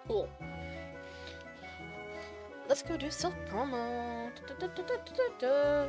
Cool. Let's go do self promo. Da, da, da, da, da, da.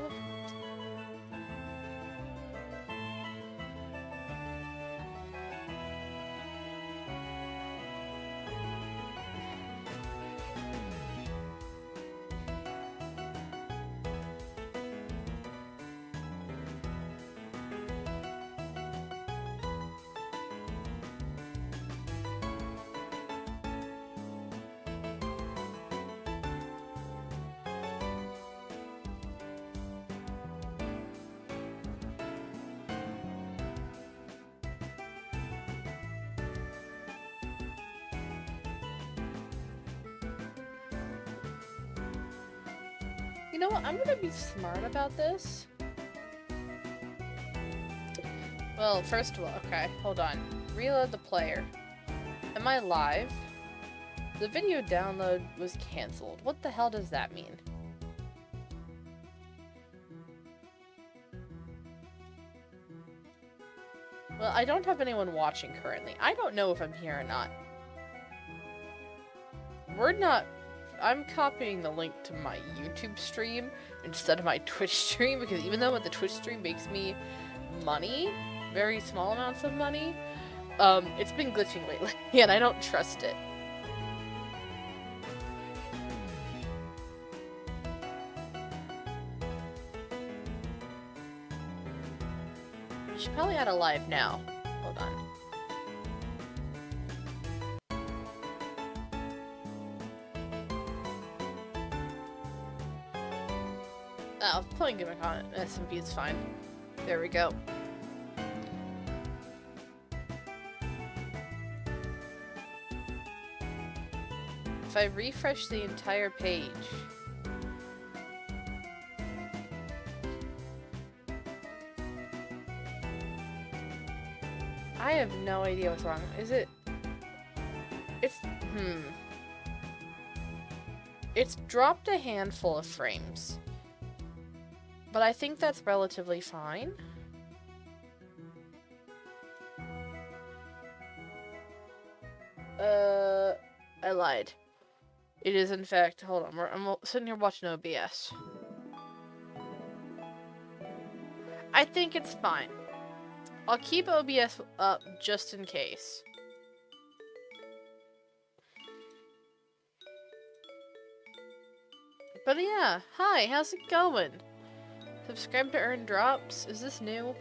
You know what? I'm gonna be smart about this. Well, first of all, okay, hold on. Reload the player. Am I live? The video download was cancelled. What the hell does that mean? Well, I don't have anyone watching currently. I don't know if I'm here or not. I'm copying the link to my YouTube stream instead of my Twitch stream, because even though the Twitch stream makes me money, very small amounts of money, it's been glitching lately, and I don't trust it. I should probably add a live now. Hold on. Oh, playing Gimmickmon SMP is fine. There we go. If I refresh the entire page... I have no idea what's wrong. Is it... It's dropped a handful of frames. But I think that's relatively fine. I lied. It is, in fact, hold on, I'm sitting here watching OBS. I think it's fine. I'll keep OBS up just in case. But yeah, hi, how's it going? Subscribe to earn drops? Is this new?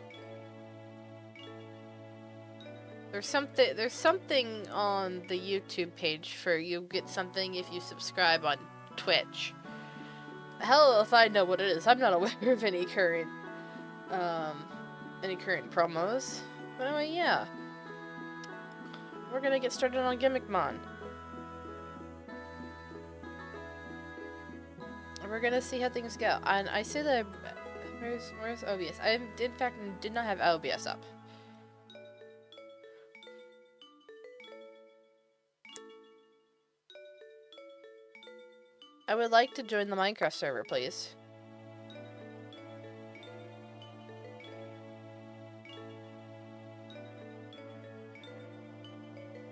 There's something on the YouTube page for you get something if you subscribe on Twitch. Hell if I know what it is. I'm not aware of any current promos. But anyway, yeah. We're gonna get started on Gimmickmon. We're gonna see how things go. And I say that where's OBS? I in fact did not have OBS up. I would like to join the Minecraft server, please.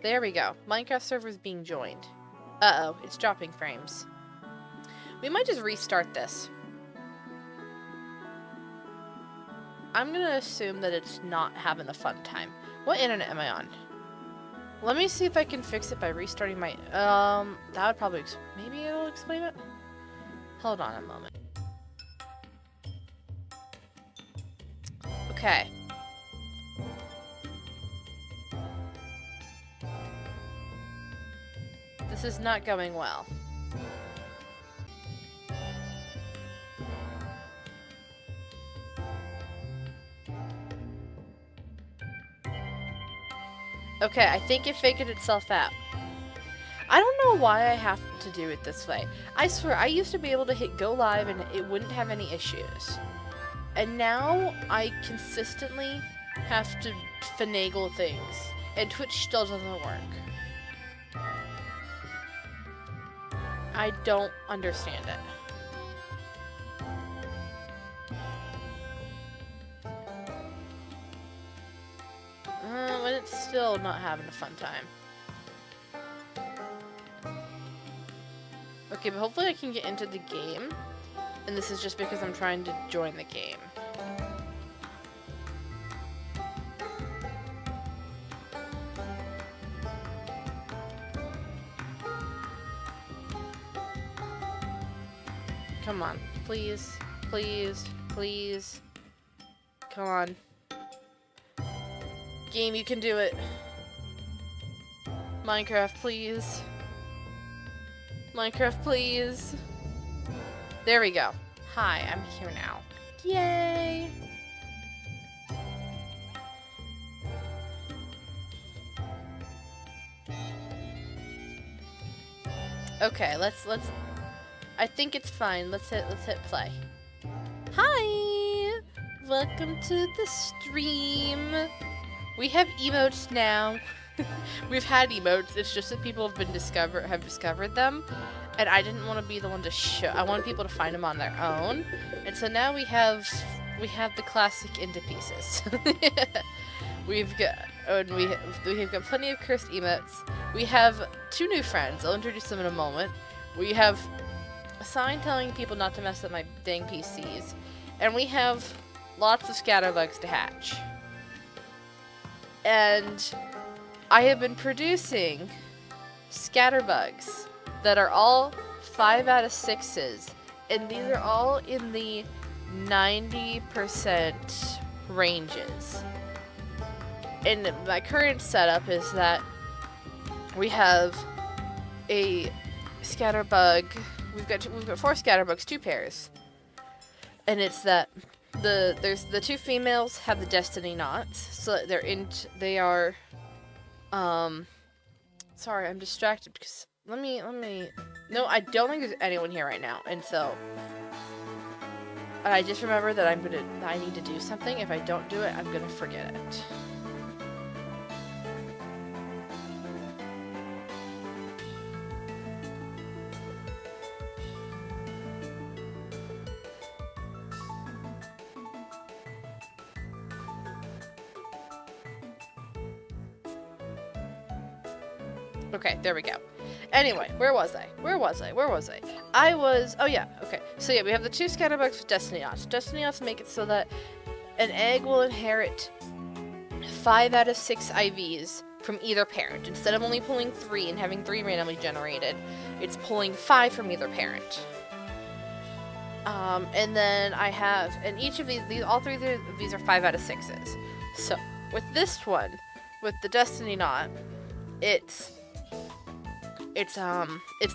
There we go. Minecraft server is being joined. Uh-oh, it's dropping frames. We might just restart this. I'm gonna assume that it's not having a fun time. What internet am I on? Let me see if I can fix it by restarting my... that would probably... maybe it'll explain it? Hold on a moment. Okay. This is not going well. Okay, I think it figured itself out. I don't know why I have to do it this way. I swear, I used to be able to hit go live and it wouldn't have any issues. And now, I consistently have to finagle things. And Twitch still doesn't work. I don't understand it. But it's still not having a fun time. Okay, but hopefully I can get into the game. And this is just because I'm trying to join the game. Come on. Please. Please. Please. Come on. Game, you can do it. Minecraft, please. Minecraft, please. There we go. Hi, I'm here now. Yay! Okay, let's I think it's fine. Let's hit play. Hi! Welcome to the stream. We have emotes now. We've had emotes. It's just that people have discovered them, and I didn't want to be the one to show. I wanted people to find them on their own, and so now we have the classic into pieces. we've got plenty of cursed emotes. We have 2 new friends. I'll introduce them in a moment. We have a sign telling people not to mess up my dang PCs, and we have lots of scatterbugs to hatch. And I have been producing scatterbugs that are all 5 out of 6s, and these are all in the 90% ranges. And my current setup is that we have a scatterbug. We've got 4 scatterbugs, 2 pairs, and it's that the 2 females have the destiny knots, so they are. Sorry, I'm distracted because let me. No, I don't think there's anyone here right now, and so I just remember that I need to do something. If I don't do it, I'm gonna forget it. Okay, there we go. Anyway, where was I? Oh yeah, okay. So yeah, we have the 2 scatterbugs with destiny knots. Destiny knots make it so that an egg will inherit 5 out of 6 IVs from either parent. Instead of only pulling 3 and having 3 randomly generated, it's pulling 5 from either parent. And then I have, and each of all 3 of these are 5 out of 6s. So with this one, with the destiny knot, its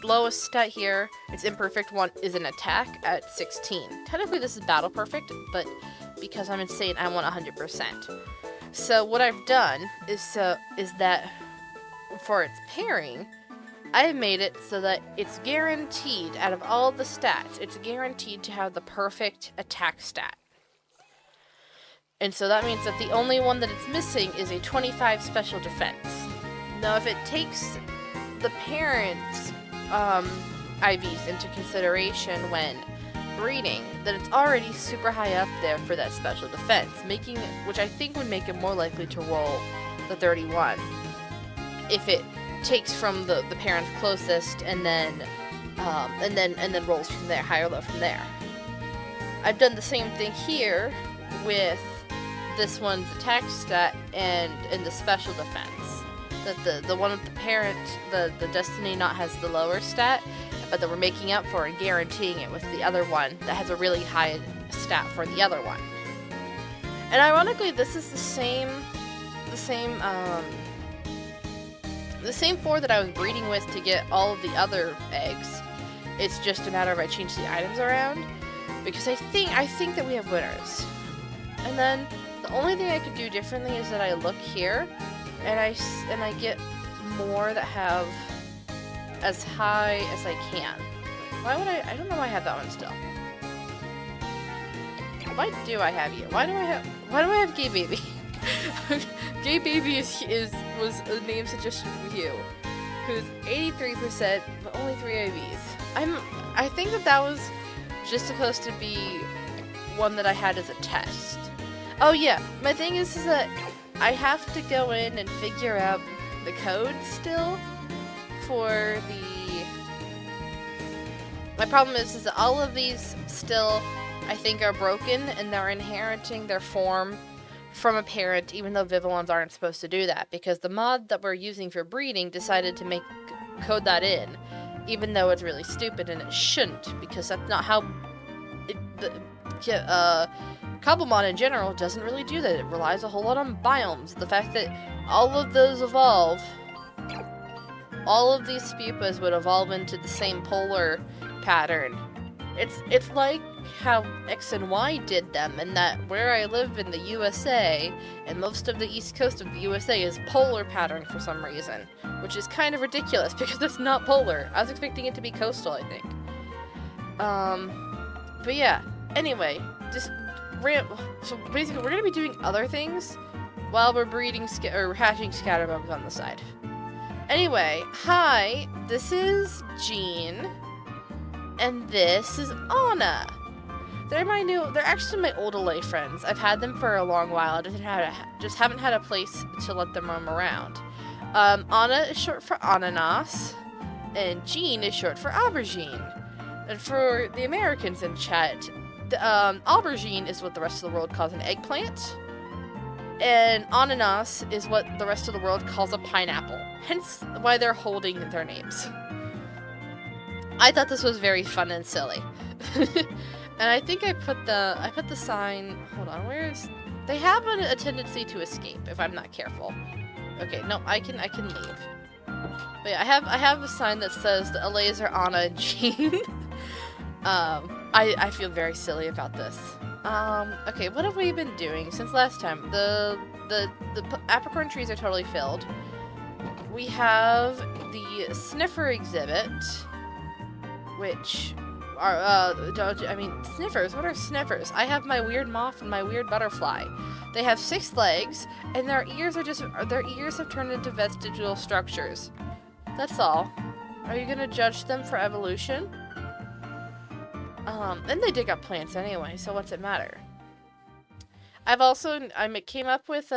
lowest stat here, its imperfect one, is an attack at 16. Technically this is battle perfect, but because I'm insane, I want 100%. So what I've done is that for its pairing, I've made it so that it's guaranteed, out of all the stats, it's guaranteed to have the perfect attack stat. And so that means that the only one that it's missing is a 25 special defense. Now if it takes the parents' IVs into consideration when breeding, then it's already super high up there for that special defense, which I think would make it more likely to roll the 31 if it takes from the parents closest and then rolls from there, high or low from there. I've done the same thing here with this one's attack stat and the special defense. That the one with the parent, the destiny knot has the lower stat, but that we're making up for and guaranteeing it with the other one that has a really high stat for the other one. And ironically, this is the same 4 that I was breeding with to get all of the other eggs. It's just a matter of I change the items around, because I think that we have winners. And then the only thing I could do differently is that I look here, and I get more that have as high as I can. Why would I don't know why I have that one still. Why do I have you? Why do I have Gay Baby? Gay Baby was a name suggestion from you, who's 83%, but only 3 IVs. I think that was just supposed to be one that I had as a test. Oh yeah, my thing is that I have to go in and figure out the code still for My problem is that all of these still, I think, are broken, and they're inheriting their form from a parent, even though Vivillons aren't supposed to do that, because the mod that we're using for breeding decided to code that in, even though it's really stupid and it shouldn't, because that's not how Cobblemon in general doesn't really do that. It relies a whole lot on biomes. The fact that all of those evolve, all of these spupas would evolve into the same polar pattern. It's like how X and Y did them, and that where I live in the USA, and most of the east coast of the USA is polar pattern for some reason, which is kind of ridiculous because it's not polar. I was expecting it to be coastal, I think. But yeah, anyway, so basically we're gonna be doing other things while we're breeding or hatching scatterbugs on the side. Anyway, hi, this is Jean, and this is Anna. They're actually my old LA friends. I've had them for a long while. I just haven't had a place to let them roam around. Anna is short for ananas, and Jean is short for aubergine. And for the Americans in chat, aubergine is what the rest of the world calls an eggplant, and ananas is what the rest of the world calls a pineapple. Hence why they're holding their names. I thought this was very fun and silly. And I think I put the sign, hold on, where is, they have a tendency to escape if I'm not careful. Okay, no, I can leave. But yeah, I have a sign that says the LAs are Anna and Jean. I feel very silly about this. Okay, what have we been doing since last time? The apricorn trees are totally filled. We have the sniffer exhibit, which are, sniffers? What are sniffers? I have my weird moth and my weird butterfly. They have 6 legs, and their ears have turned into vestigial structures. That's all. Are you gonna judge them for evolution? And they dig up plants anyway, so what's it matter? I came up with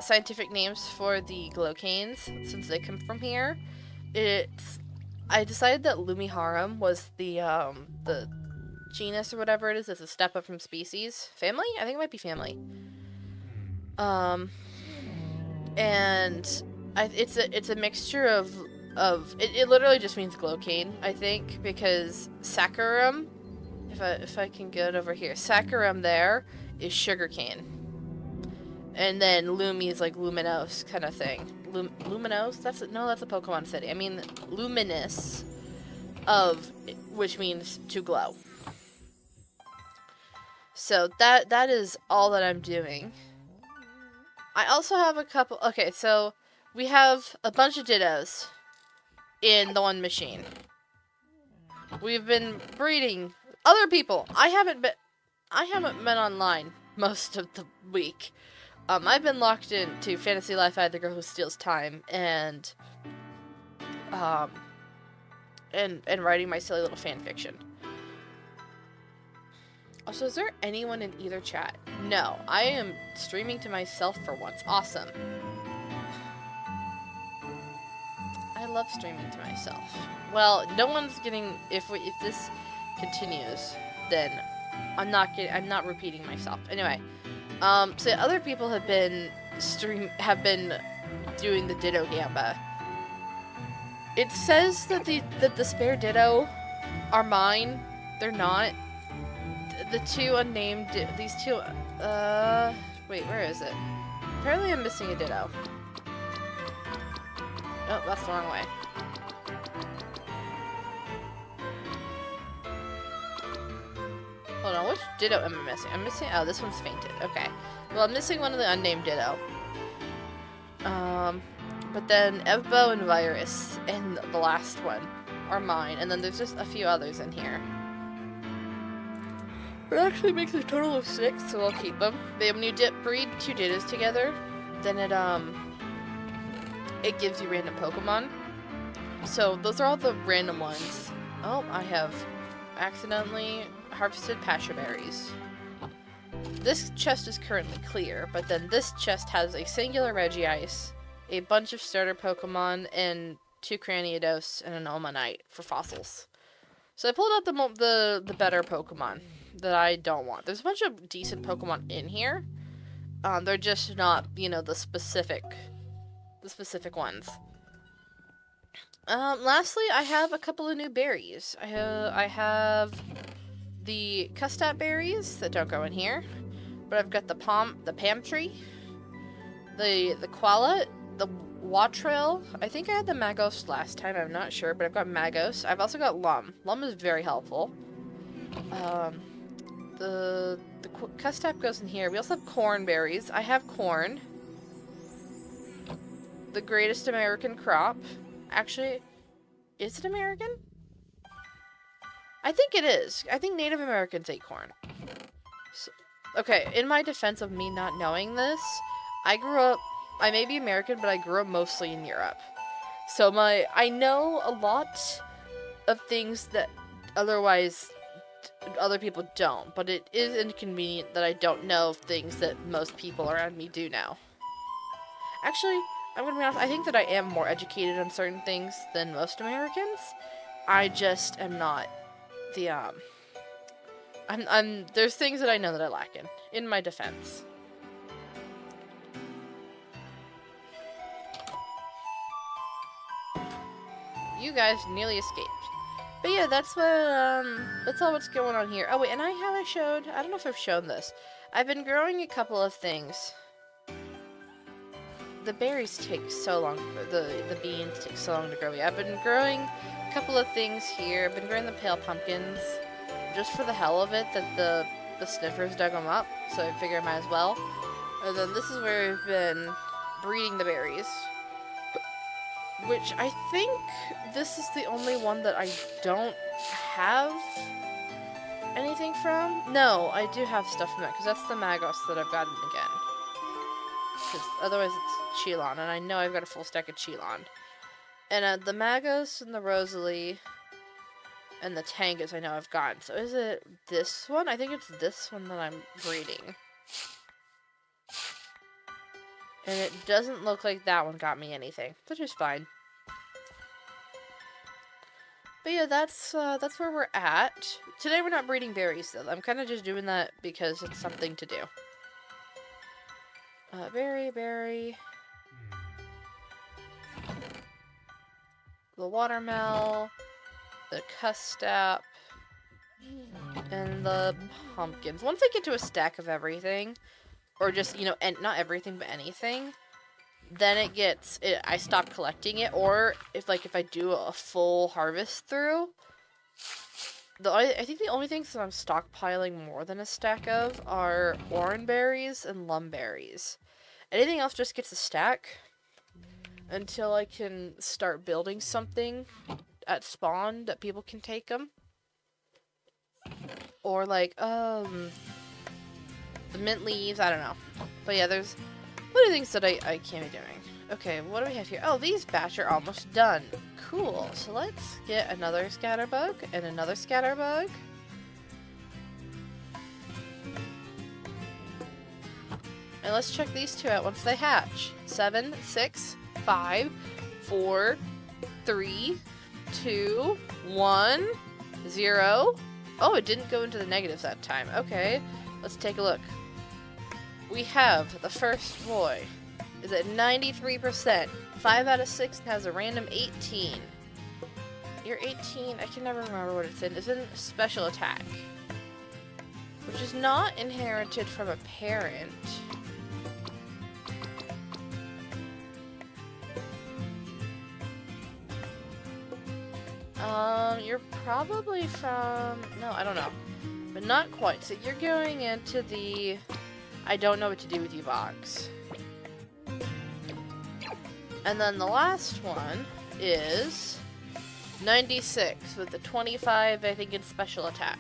scientific names for the glowcanes, since they come from here. I decided that Lumiharum was the genus or whatever it is. It's a step up from species. Family? I think it might be family. It's a mixture of it literally just means glowcane, I think, because saccharum, if I can get over here, saccharum there is sugarcane. And then Lumi is like luminous kind of thing. Luminous? That's a Pokemon city. I mean, luminous, which means to glow. So that is all that I'm doing. I also have a couple. Okay, so we have a bunch of Dittos in the one machine. We've been breeding other people. I haven't been online most of the week. I've been locked into Fantasy Life. I the Girl Who Steals Time, and writing my silly little fan fiction. Also, is there anyone in either chat? No, I am streaming to myself for once. Awesome. I love streaming to myself. Well, no one's getting. If this continues, then I'm not repeating myself. Anyway. So other people have been doing the Ditto Gamba. It says that the spare Ditto are mine. They're not. The two unnamed, these two, wait, where is it? Apparently I'm missing a Ditto. Oh, that's the wrong way. Hold on, which Ditto am I missing? I'm missing, oh, this one's fainted. Okay. Well, I'm missing one of the unnamed Ditto. But then Evbo and Virus and the last one are mine. And then there's just a few others in here. It actually makes a total of 6, so I'll keep them. When you breed 2 Dittos together, then it gives you random Pokemon. So those are all the random ones. Oh, I have accidentally harvested pasture berries. This chest is currently clear, but then this chest has a singular Regice, a bunch of starter Pokemon, and 2 Cranidos, and an Omanite for fossils. So I pulled out the better Pokemon that I don't want. There's a bunch of decent Pokemon in here. They're just not, you know, the specific ones. Lastly, I have a couple of new berries. I have the Custap berries that don't go in here, but I've got the Pam tree, the Qualit, the Watrel. I think I had the Magos last time. I'm not sure, but I've got Magos. I've also got Lum. Lum is very helpful. The Custap goes in here. We also have corn berries. I have corn. The greatest American crop. Actually, is it American? I think it is. I think Native Americans ate corn. So, okay, in my defense of me not knowing this, I may be American, but I grew up mostly in Europe. So I know a lot of things that otherwise other people don't, but it is inconvenient that I don't know things that most people around me do know. Actually, I'm gonna be honest, I think that I am more educated on certain things than most Americans. I just am not the, there's things that I know that I lack in my defense. You guys nearly escaped. But yeah, that's all what's going on here. Oh wait, and I don't know if I've shown this. I've been growing a couple of things. The berries take so long, the beans take so long to grow. Yeah, I've been growing a couple of things here. I've been growing the pale pumpkins, just for the hell of it, that the sniffers dug them up, so I figure I might as well. And then this is where I've been breeding the berries, which I think this is the only one that I don't have anything from. No, I do have stuff from that, because that's the Magos that I've gotten again. Because otherwise it's Cheelon, and I know I've got a full stack of Cheelon. And the Magos and the Rosalie and the Tangas I know I've gotten. So is it this one? I think it's this one that I'm breeding. And it doesn't look like that one got me anything, which is fine. But yeah, that's where we're at. Today we're not breeding berries, though. I'm kind of just doing that because it's something to do. Berry. The watermelon, the Custap, and the pumpkins. Once I get to a stack of everything, or just, you know, and not everything, but anything, then I stop collecting it. Or if I do a full harvest through, I think the only things that I'm stockpiling more than a stack of are orange berries and lum berries. Anything else just gets a stack until I can start building something at spawn that people can take them. Or the mint leaves, I don't know. But yeah, there's plenty of things that I can't be doing. Okay, what do we have here? Oh, these batch are almost done. Cool. So let's get another scatterbug and another scatterbug. And let's check these two out once they hatch. 7, 6, 5, 4, 3, 2, 1, 0. Oh, it didn't go into the negatives that time. Okay, let's take a look. We have the first boy is at 93%. 5 out of 6 has a random 18. You're 18. I can never remember what it's in. It's in special attack, which is not inherited from a parent. You're probably from... No, I don't know. But not quite. So you're going into the... I don't know what to do with you box. And then the last one is 96 with the 25, I think, in special attack.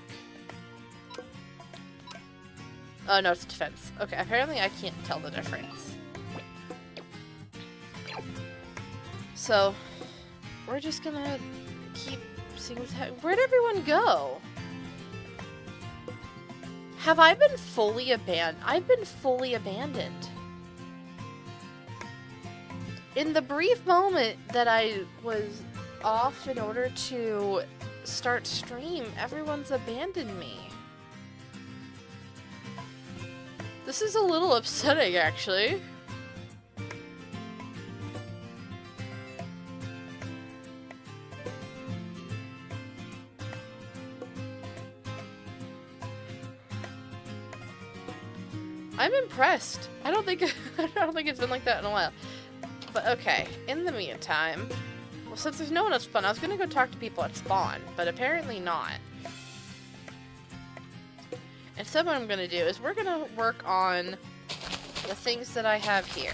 Oh, no, it's defense. Okay, apparently I can't tell the difference. So, we're just gonna keep seeing what's happening. Where'd everyone go? Have I been fully abandoned? I've been fully abandoned. in the brief moment that I was off in order to start stream, everyone's abandoned me. This is a little upsetting, actually. I'm impressed. I don't think it's been like that in a while. But okay, in the meantime, well, since there's no one at spawn, I was gonna go talk to people at spawn, but apparently not. Instead, what I'm gonna do is we're gonna work on the things that I have here.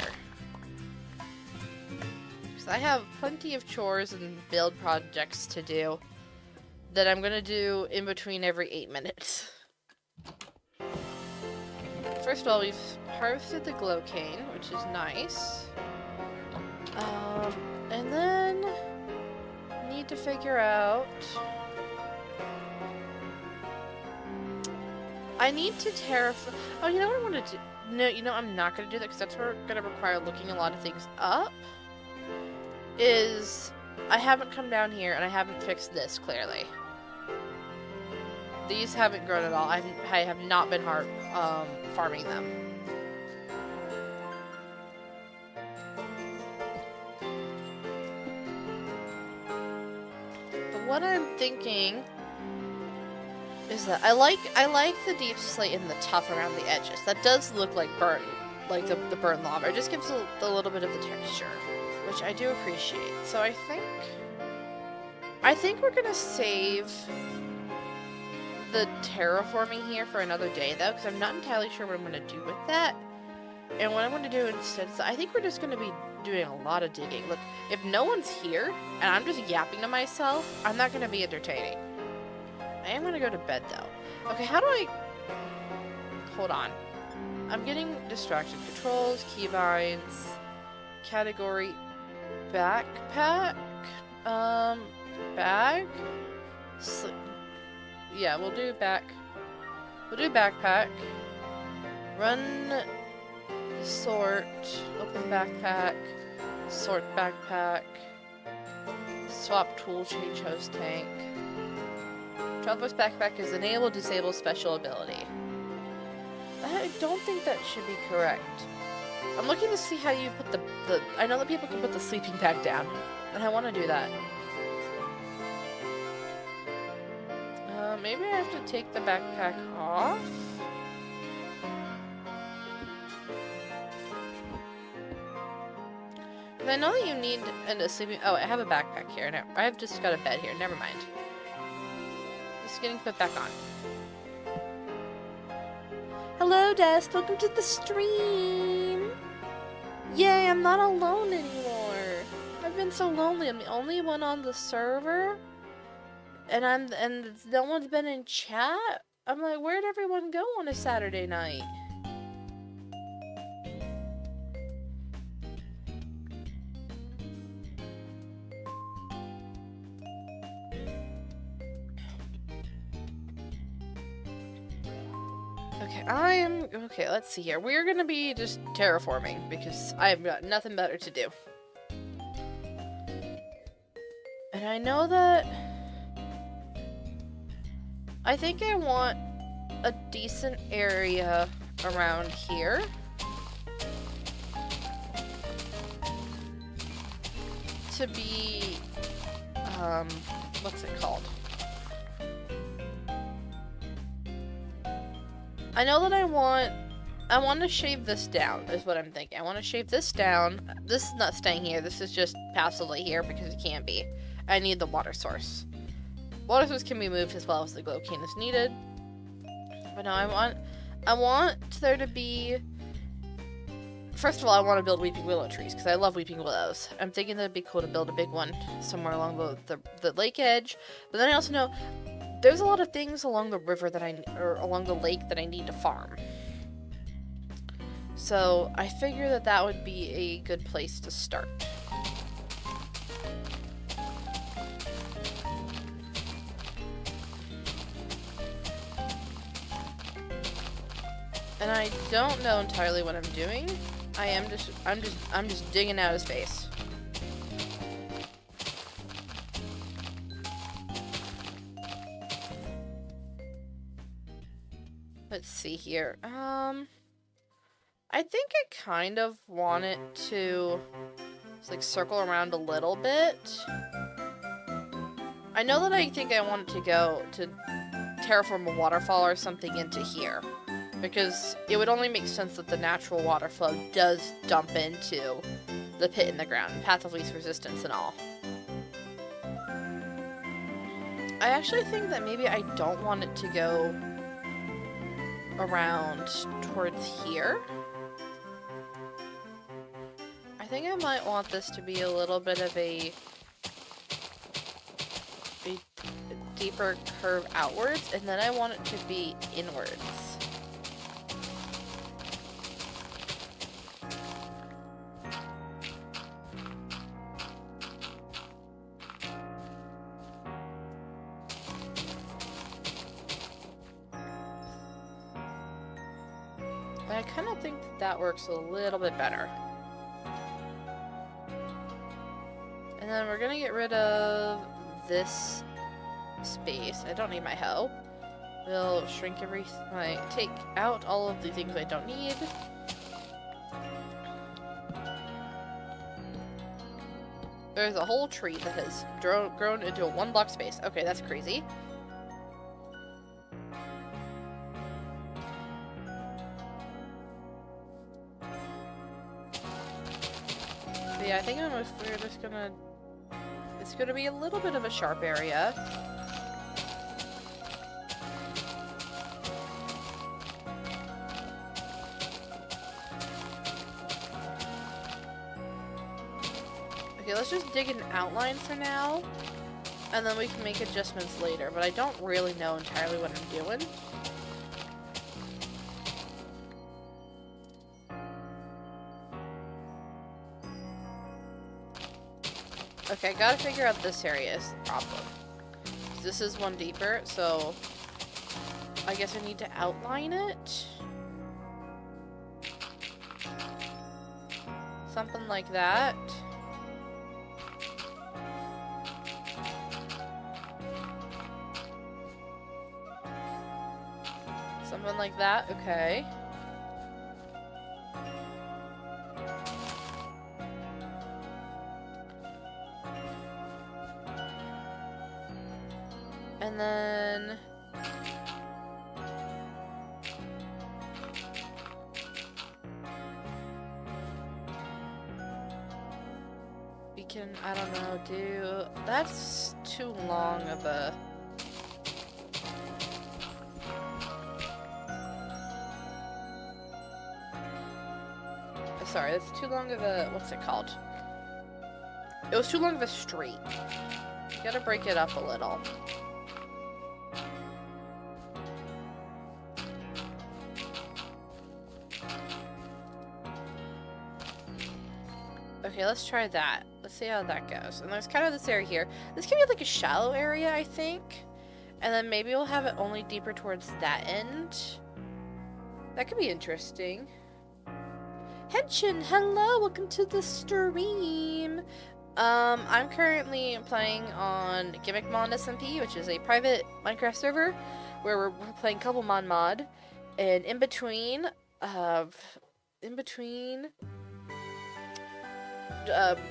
Because I have plenty of chores and build projects to do that I'm gonna do in between every 8 minutes. First of all, we've harvested the glow cane, which is nice. And then need to figure out. I need to terraform. Oh, you know what I want to do? No, you know I'm not going to do that because that's going to require looking a lot of things up. Is I haven't come down here and I haven't fixed this clearly. These haven't grown at all. I have not been farming them. But what I'm thinking is that I like the deep slate and the tuff around the edges. That does look like burnt, like the burnt lava. It just gives a little bit of the texture, which I do appreciate. So I think we're gonna save the terraforming here for another day, though, because I'm not entirely sure what I'm going to do with that. And what I'm going to do instead is I think we're just going to be doing a lot of digging. Look, if no one's here, and I'm just yapping to myself, I'm not going to be entertaining. I am going to go to bed, though. Okay, how do I... Hold on. I'm getting distracted. Controls, keybinds, category, backpack, bag, yeah, we'll do backpack. Run, sort, open backpack, sort backpack, swap tool, change host tank. Traveler's backpack is enable, disable special ability. I don't think that should be correct. I'm looking to see how you put the I know that people can put the sleeping bag down, and I want to do that. Maybe I have to take the backpack off? Because I know that you need a sleeping... Oh, I have a backpack here. No, I have just got a bed here. Never mind. This is getting put back on. Hello, Dust. Welcome to the stream. Yay, I'm not alone anymore. I've been so lonely. I'm the only one on the server. And no one's been in chat? I'm like, where'd everyone go on a Saturday night? Okay, let's see here. We're gonna be just terraforming because I've got nothing better to do. And I know that I think I want a decent area around here. To be, what's it called? I know that I want to shave this down, is what I'm thinking. I want to shave this down. This is not staying here. This is just passively here because it can't be. I need the water source. Water source can be moved as well as the glow cane is needed. But no, I want there to be... First of all, I want to build weeping willow trees because I love weeping willows. I'm thinking that it'd be cool to build a big one somewhere along the lake edge. But then I also know there's a lot of things along the river or along the lake that I need to farm. So I figure that that would be a good place to start. And I don't know entirely what I'm doing. I'm just digging out of space. Let's see here. I think I kind of want it to like circle around a little bit. I know that I think I want it to go to terraform a waterfall or something into here, because it would only make sense that the natural water flow does dump into the pit in the ground, path of least resistance and all. I actually think that maybe I don't want it to go around towards here. I think I might want this to be a little bit of a deeper curve outwards, and then I want it to be inwards. And I kind of think that that works a little bit better. And then we're gonna get rid of this space. I don't need my hoe. We'll shrink take out all of the things I don't need. There's a whole tree that has grown into a 1-block space. Okay, that's crazy. But yeah, I think we're just gonna... It's gonna be a little bit of a sharp area. Okay, let's just dig an outline for now, and then we can make adjustments later, but I don't really know entirely what I'm doing. Okay, gotta figure out this area is the problem. This is one deeper, so I guess I need to outline it. Something like that. Something like that, okay. And then... we can, I don't know, do... That's too long of a... Sorry, that's too long of a... What's it called? It was too long of a street. You gotta break it up a little. Okay, let's try that. Let's see how that goes. And there's kind of this area here. This can be like a shallow area, I think. And then maybe we'll have it only deeper towards that end. That could be interesting. Henshin, hello, welcome to the stream. I'm currently playing on Gimmickmon SMP, which is a private Minecraft server where we're playing Cobblemon mod, and in between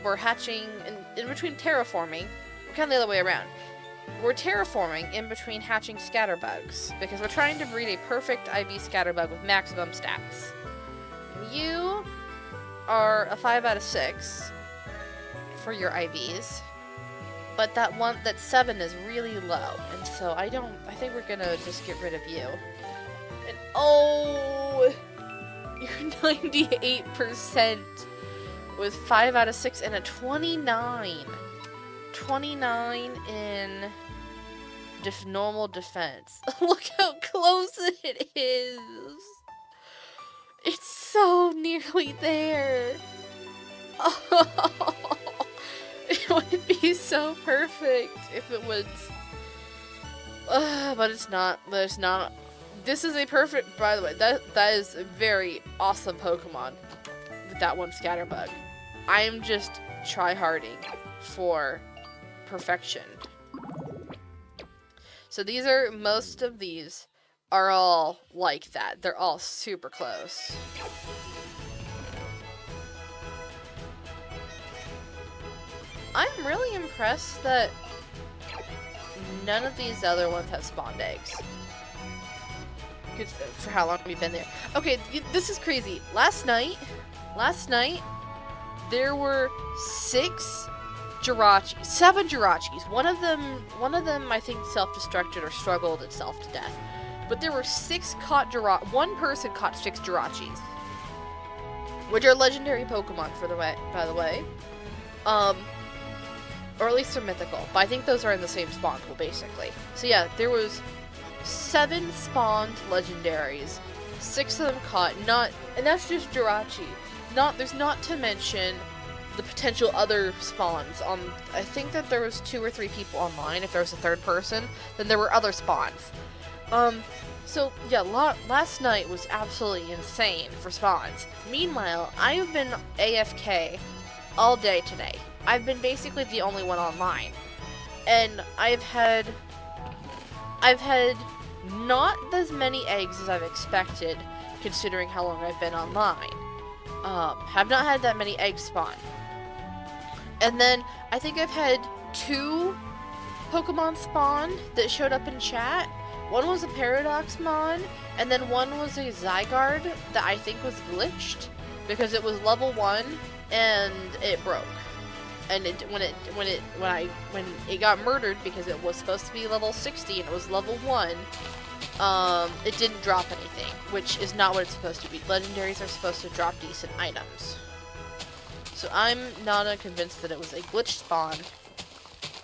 we're hatching, in between terraforming, we're kind of the other way around. We're terraforming in between hatching scatterbugs, because we're trying to breed a perfect IV scatterbug with maximum stats. You are a 5 out of 6 for your IVs, but that 7 is really low, and so I think we're gonna just get rid of you. And oh, you're 98% with 5 out of 6 and a 29. 29 in normal defense. Look how close it is. It's so nearly there. Oh, it would be so perfect if it was. But it's not. But it's not. This is a perfect. By the way, that is a very awesome Pokemon. with that one scatterbug. I am just try-harding for perfection. So most of these are all like that. They're all super close. I'm really impressed that none of these other ones have spawned eggs. For how long we've been there. Okay, this is crazy. Last night, there were 7 Jirachis. One of them I think self-destructed or struggled itself to death. But there were 6 caught one person caught 6 Jirachis. Which are legendary Pokemon by the way. Or at least they're mythical. But I think those are in the same spawn pool, basically. So yeah, there was 7 spawned legendaries. 6 of them caught, and that's just Jirachi. There's not to mention the potential other spawns. I think that there was 2 or 3 people online. If there was a 3rd person, then there were other spawns. So yeah, last night was absolutely insane for spawns. Meanwhile, I've been AFK all day today. I've been basically the only one online. And I've had not as many eggs as I've expected, considering how long I've been online. Have not had that many eggs spawn. And then, I think I've had 2 Pokemon spawn that showed up in chat. One was a Paradoxmon, and then one was a Zygarde that I think was glitched, because it was level 1, and it broke. And when it got murdered because it was supposed to be level 60 and it was level 1, it didn't drop anything, which is not what it's supposed to be. Legendaries are supposed to drop decent items. So I'm not convinced that it was a glitch spawn,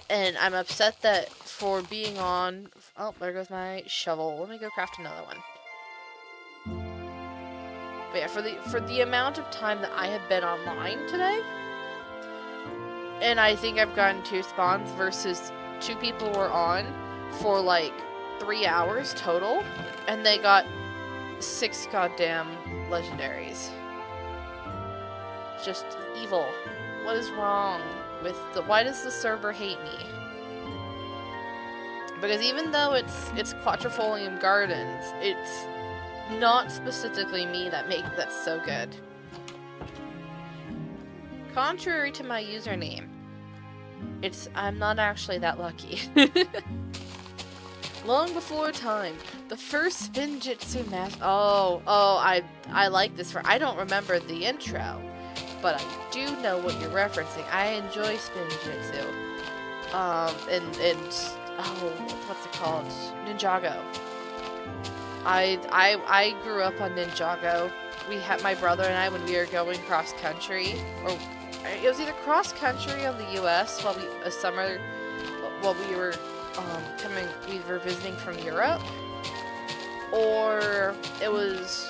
and I'm upset that for being on. Oh, there goes my shovel. Let me go craft another one. But yeah, for the amount of time that I have been online today. And I think I've gotten 2 spawns versus 2 people were on for like 3 hours total. And they got 6 goddamn legendaries. Just evil. What is wrong with why does the server hate me? Because even though it's Quattrifolium Gardens, it's not specifically me that's so good. Contrary to my username, I'm not actually that lucky. Long before time, the first Spinjitzu master. I like this. I don't remember the intro, but I do know what you're referencing. I enjoy Spinjitzu. What's it called? Ninjago. I grew up on Ninjago. We had my brother and I when we were going cross country, or it was either cross country on the U.S. while we were visiting from Europe, or it was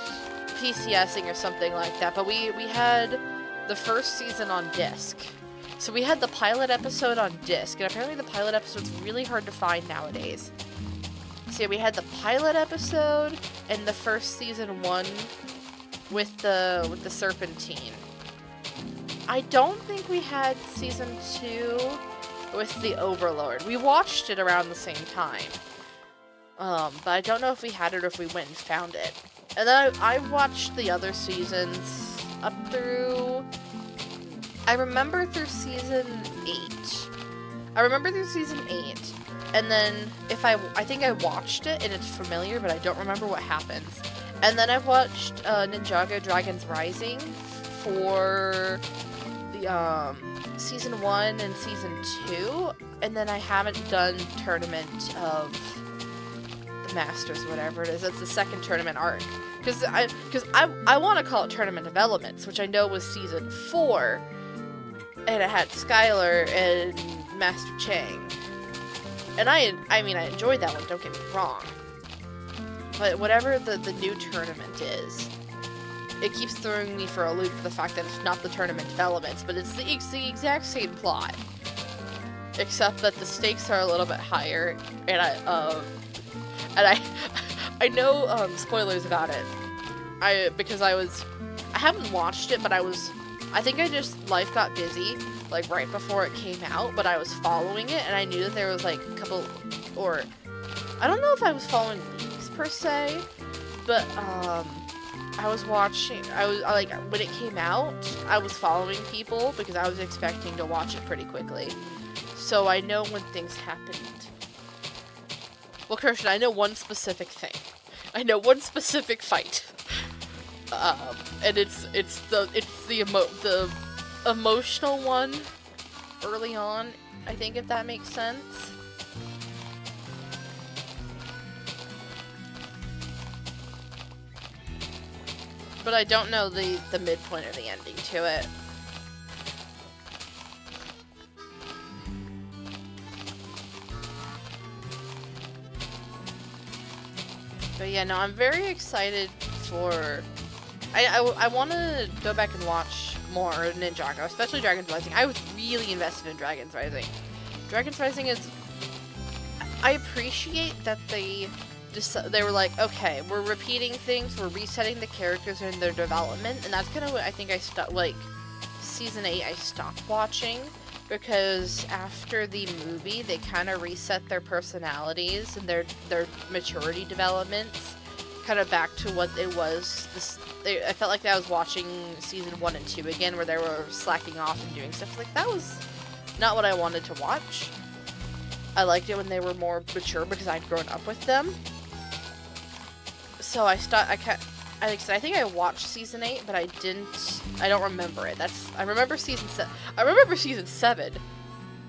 PCSing or something like that. But we had the first season on disc, so we had the pilot episode on disc, and apparently the pilot episode's really hard to find nowadays. So yeah, we had the pilot episode and the first season 1 with the Serpentine. I don't think we had season 2 with the Overlord. We watched it around the same time. But I don't know if we had it or if we went and found it. And then I watched the other seasons up through. I remember through season 8. And then I think I watched it and it's familiar, but I don't remember what happens. And then I've watched Ninjago Dragons Rising for the season 1 and season 2, and then I haven't done Tournament of the Masters, whatever it is. That's the second tournament arc. Because I want to call it Tournament of Elements, which I know was season 4, and it had Skylar and Master Chang. And I enjoyed that one, don't get me wrong. But whatever the new tournament is, it keeps throwing me for a loop for the fact that it's not the Tournament of Elements, but it's the exact same plot. Except that the stakes are a little bit higher, and I know spoilers about it. Because I was I haven't watched it, but I think life got busy, like, right before it came out, but I was following it, and I knew that there was, like, a couple, or, I don't know if I was following leaks, per se, but, I was watching, like, when it came out, I was following people, because I was expecting to watch it pretty quickly, so I know when things happened. Well, Christian, I know one specific thing. I know one specific fight. And it's the emotional one early on, I think, if that makes sense. But I don't know the midpoint or the ending to it. But yeah, no, I'm very excited for... I want to go back and watch more Ninjago, especially Dragon's Rising. I was really invested in Dragon's Rising. Dragon's Rising is... I appreciate that they were like, okay, we're repeating things, we're resetting the characters in their development, and that's kind of what I think I stopped, like, Season 8 I stopped watching, because after the movie, they kind of reset their personalities and their maturity developments, kind of back to what it was. I felt like I was watching Season 1 and 2 again, where they were slacking off and doing stuff. Like, that was not what I wanted to watch. I liked it when they were more mature, because I'd grown up with them. So I think I watched Season 8, but I don't remember it. I remember Season 7. I remember Season 7.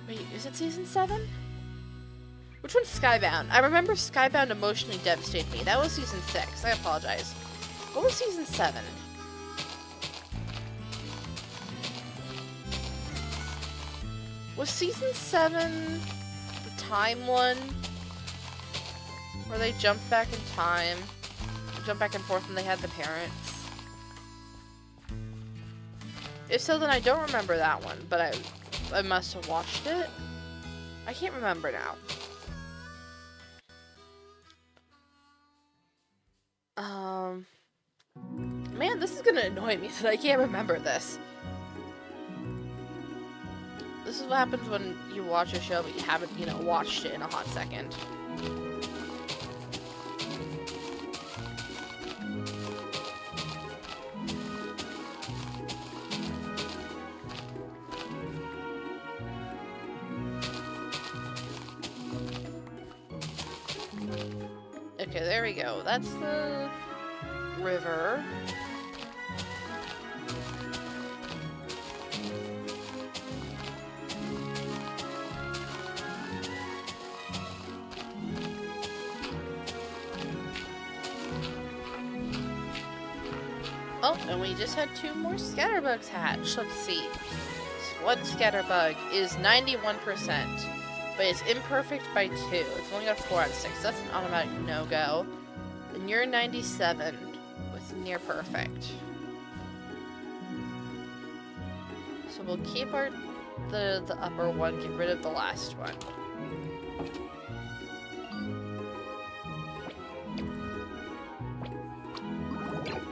Wait, is it Season 7? Which one's Skybound? I remember Skybound emotionally devastated me. That was Season 6. I apologize. What was Season 7? Was Season 7 the time one? Where they jumped back in time? Jump back and forth and they had the parents? If so, then I don't remember that one, but I must have watched it. I can't remember now. Man, this is gonna annoy me that I can't remember this. This is what happens when you watch a show but you haven't, watched it in a hot second. Okay, there we go. That's the river. Oh, and we just had 2 more scatterbugs hatch. Let's see. One scatterbug is 91%. But it's imperfect by 2. It's only got 4 out of 6. That's an automatic no-go. And you're 97 with near perfect. So we'll keep the upper one, get rid of the last one.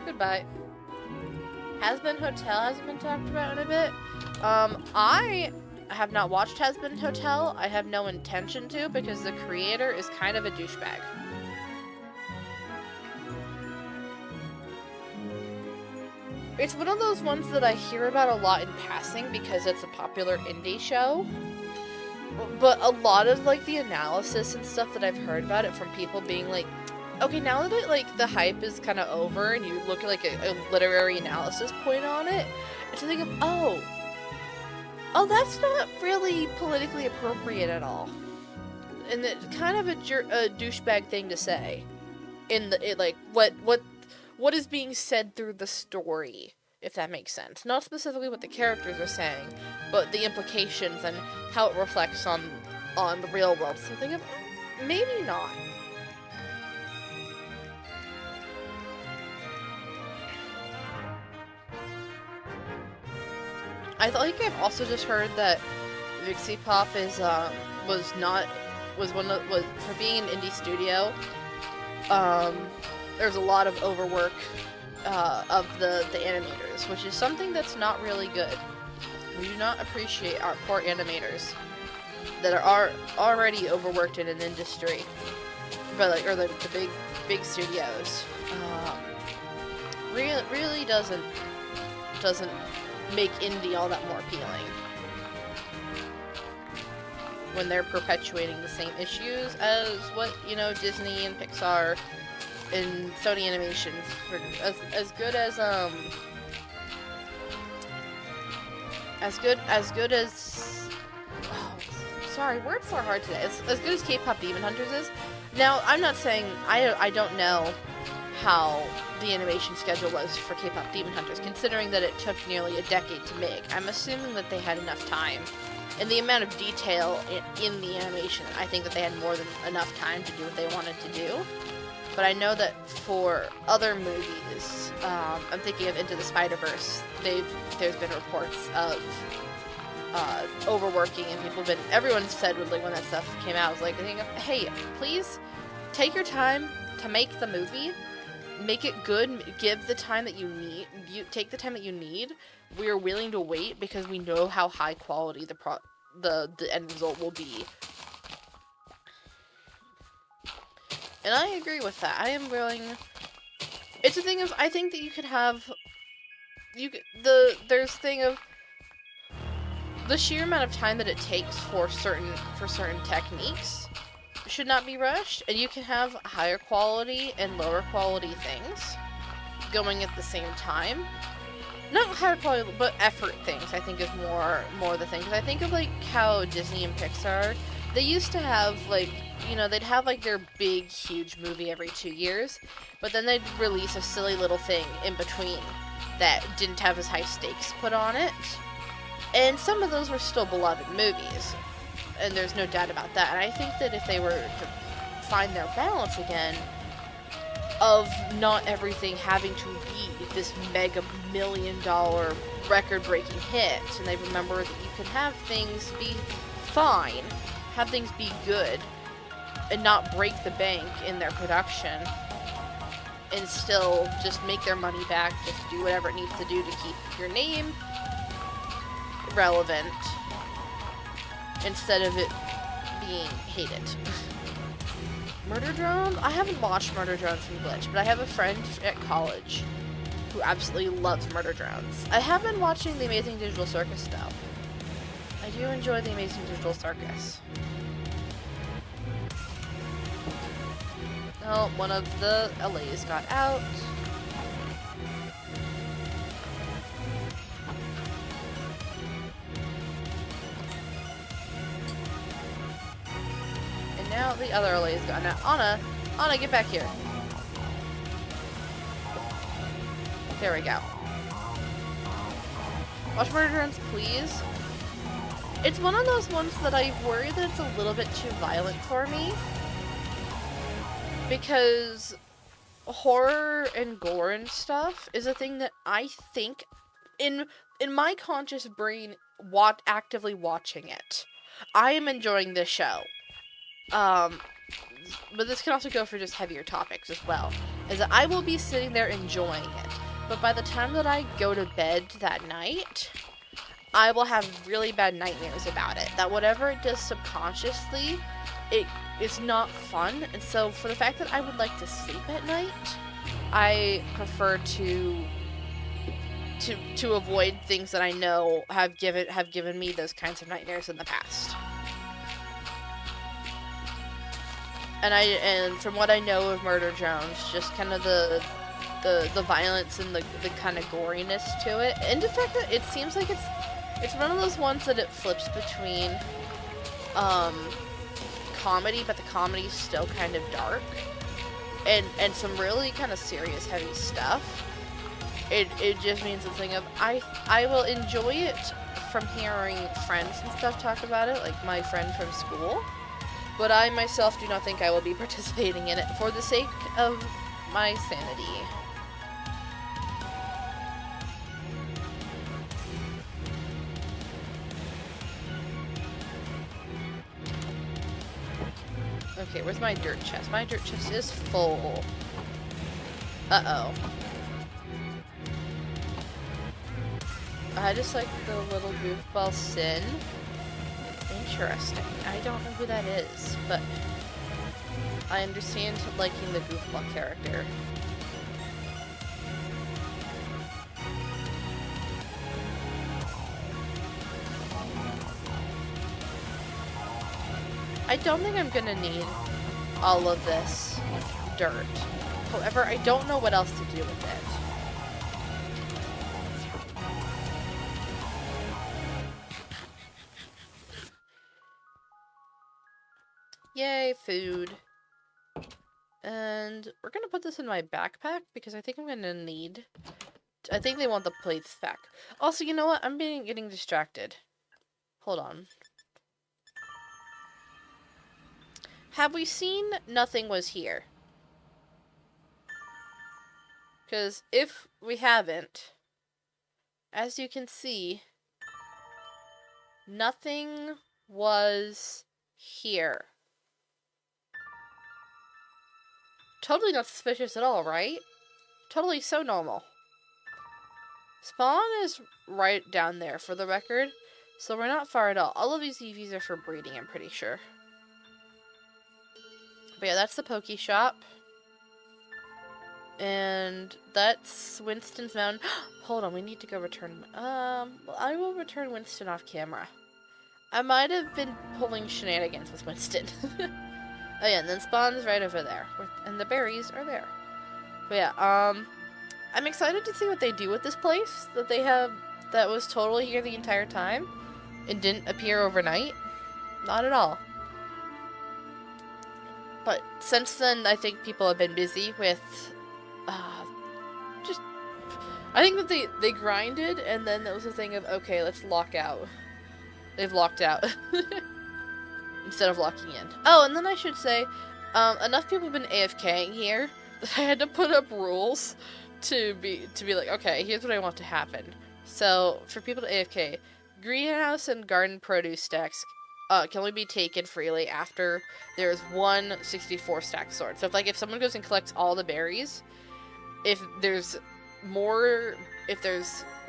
Goodbye. Has-Been Hotel hasn't been talked about in a bit. I have not watched Has-Been Hotel. I have no intention to, because the creator is kind of a douchebag. It's one of those ones that I hear about a lot in passing because it's a popular indie show. But a lot of, like, the analysis and stuff that I've heard about it from people being like, okay, now that the hype is kind of over and you look at, like, a literary analysis point on it, it's a thing of, oh, that's not really politically appropriate at all. And it's kind of a douchebag thing to say. What is being said through the story, if that makes sense. Not specifically what the characters are saying, but the implications and how it reflects on the real world. So I think of, maybe not. I think I've also just heard that Vixie Pop is for being an indie studio. There's a lot of overwork of the animators, which is something that's not really good. We do not appreciate our poor animators that are already overworked in an industry, but like, or the big studios. Really doesn't make indie all that more appealing when they're perpetuating the same issues as what, you know, Disney and Pixar and Sony Animation, as good as oh, sorry, words are hard today. As good as K-pop Demon Hunters is. Now, I'm not saying I don't know how the animation schedule was for K-pop Demon Hunters, considering that it took nearly a decade to make. I'm assuming that they had enough time. And the amount of detail in the animation, I think that they had more than enough time to do what they wanted to do. But I know that for other movies, I'm thinking of Into the Spider-Verse, there's been reports of overworking, and everyone said when that stuff came out, was like, hey, please take your time to make the movie, make it good, give the time that you need, take the time that you need. We are willing to wait because we know how high quality the end result will be. And I agree with that. I am willing. It's a thing of, I think that you could have, there's thing of the sheer amount of time that it takes for certain techniques should not be rushed, and you can have higher quality and lower quality things going at the same time. Not higher quality, but effort things, I think, is more the thing. Because I think of, like, how Disney and Pixar, they used to have, like, you know, they'd have, like, their big, huge movie every 2 years, but then they'd release a silly little thing in between that didn't have as high stakes put on it. And some of those were still beloved movies, and there's no doubt about that. And I think that if they were to find their balance again, of not everything having to be this mega $1 million record-breaking hit, and they remember that you can have things be fine, have things be good, and not break the bank in their production, and still just make their money back, just do whatever it needs to do to keep your name relevant, instead of it being hated. Murder Drones? I haven't watched Murder Drones from Glitch, but I have a friend at college who absolutely loves Murder Drones. I have been watching The Amazing Digital Circus, though. I do enjoy The Amazing Digital Circus. Oh, one of the LAs got out. And now the other LA's gone out. Anna, get back here. There we go. Watch Murder Drones, please. It's one of those ones that I worry that it's a little bit too violent for me. Because horror and gore and stuff is a thing that I think, in my conscious brain, actively watching it, I am enjoying this show. But this can also go for just heavier topics as well. Is that I will be sitting there enjoying it, but by the time that I go to bed that night, I will have really bad nightmares about it. That whatever it does subconsciously, it's not fun. And so for the fact that I would like to sleep at night, I prefer to avoid things that I know have given me those kinds of nightmares in the past. And from what I know of Murder Drones, just kind of the violence and the kind of goriness to it, and the fact that it seems like it's one of those ones that it flips between comedy, but the comedy's still kind of dark, and some really kind of serious heavy stuff. It just means the thing of I will enjoy it from hearing friends and stuff talk about it, like my friend from school, but I myself do not think I will be participating in it for the sake of my sanity. Okay, where's my dirt chest? My dirt chest is full. Uh-oh. I just like the little goofball Sin. Interesting. I don't know who that is, but I understand liking the goofball character. I don't think I'm gonna need all of this dirt. However, I don't know what else to do with it. Yay, food. And we're gonna put this in my backpack because I think I'm gonna need... I think they want the plates back. Also, you know what? I'm getting distracted. Hold on. Have we seen nothing was here? Because if we haven't, as you can see, nothing was here. Totally not suspicious at all, right? Totally so normal. Spawn is right down there, for the record, so we're not far at all. All of these EVs are for breeding, I'm pretty sure. But yeah, that's the Poke Shop. And that's Winston's Mountain. Hold on, we need to go return... I will return Winston off camera. I might have been pulling shenanigans with Winston. Oh yeah, and then Spawn's right over there. And the berries are there. But yeah, I'm excited to see what they do with this place that they have that was totally here the entire time and didn't appear overnight. Not at all. But since then, I think people have been busy with, just, I think that they grinded, and then that was a thing of, okay, let's lock out. They've locked out. Instead of locking in. Oh, and then I should say, enough people have been AFKing here that I had to put up rules to be like, okay, here's what I want to happen. So, for people to AFK, greenhouse and garden produce stacks can only be taken freely after there's one 64 stack sword. So if someone goes and collects all the berries, if there's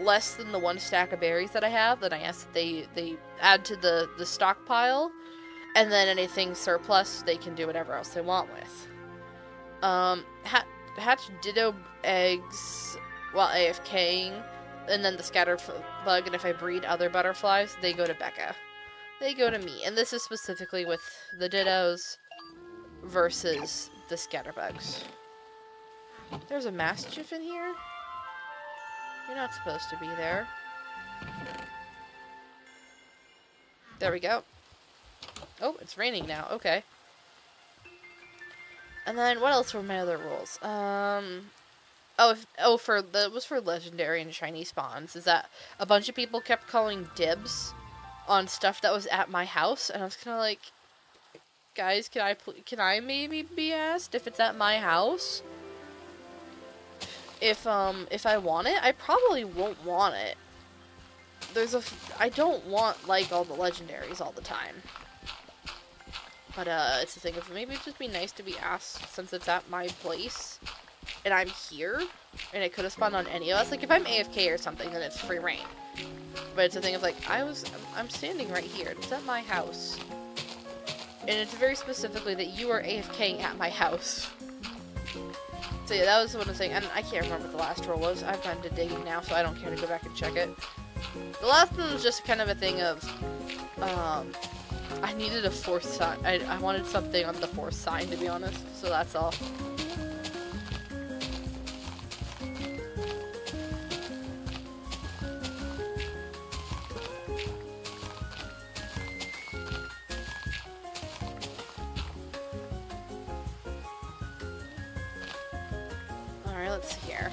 less than the one stack of berries that I have, then I ask that they add to the stockpile, and then anything surplus they can do whatever else they want with. Hatch ditto eggs while AFKing, and then the scatter bug, and if I breed other butterflies, they go to Becca. They go to me, and this is specifically with the dittos versus the scatterbugs. There's a Mastiff in here? You're not supposed to be there. There we go. Oh, it's raining now. Okay. And then what else were my other rules? That was for legendary and shiny spawns. Is that a bunch of people kept calling dibs on stuff that was at my house, and I was kind of like, guys, can I maybe be asked if it's at my house? If I want it, I probably won't want it. I don't want, all the legendaries all the time. But, it's a thing of maybe it'd just be nice to be asked since it's at my place, and I'm here, and it could have spawned on any of us. If I'm AFK or something, then it's free reign. But it's a thing of, I'm standing right here. It's at my house. And it's very specifically that you are AFKing at my house. So yeah, that was one of the things, and I can't remember what the last rule was. I've gone to digging now, so I don't care to go back and check it. The last one was just kind of a thing of, I needed a fourth sign. I wanted something on the fourth sign, to be honest, so that's all. Alright, let's see here.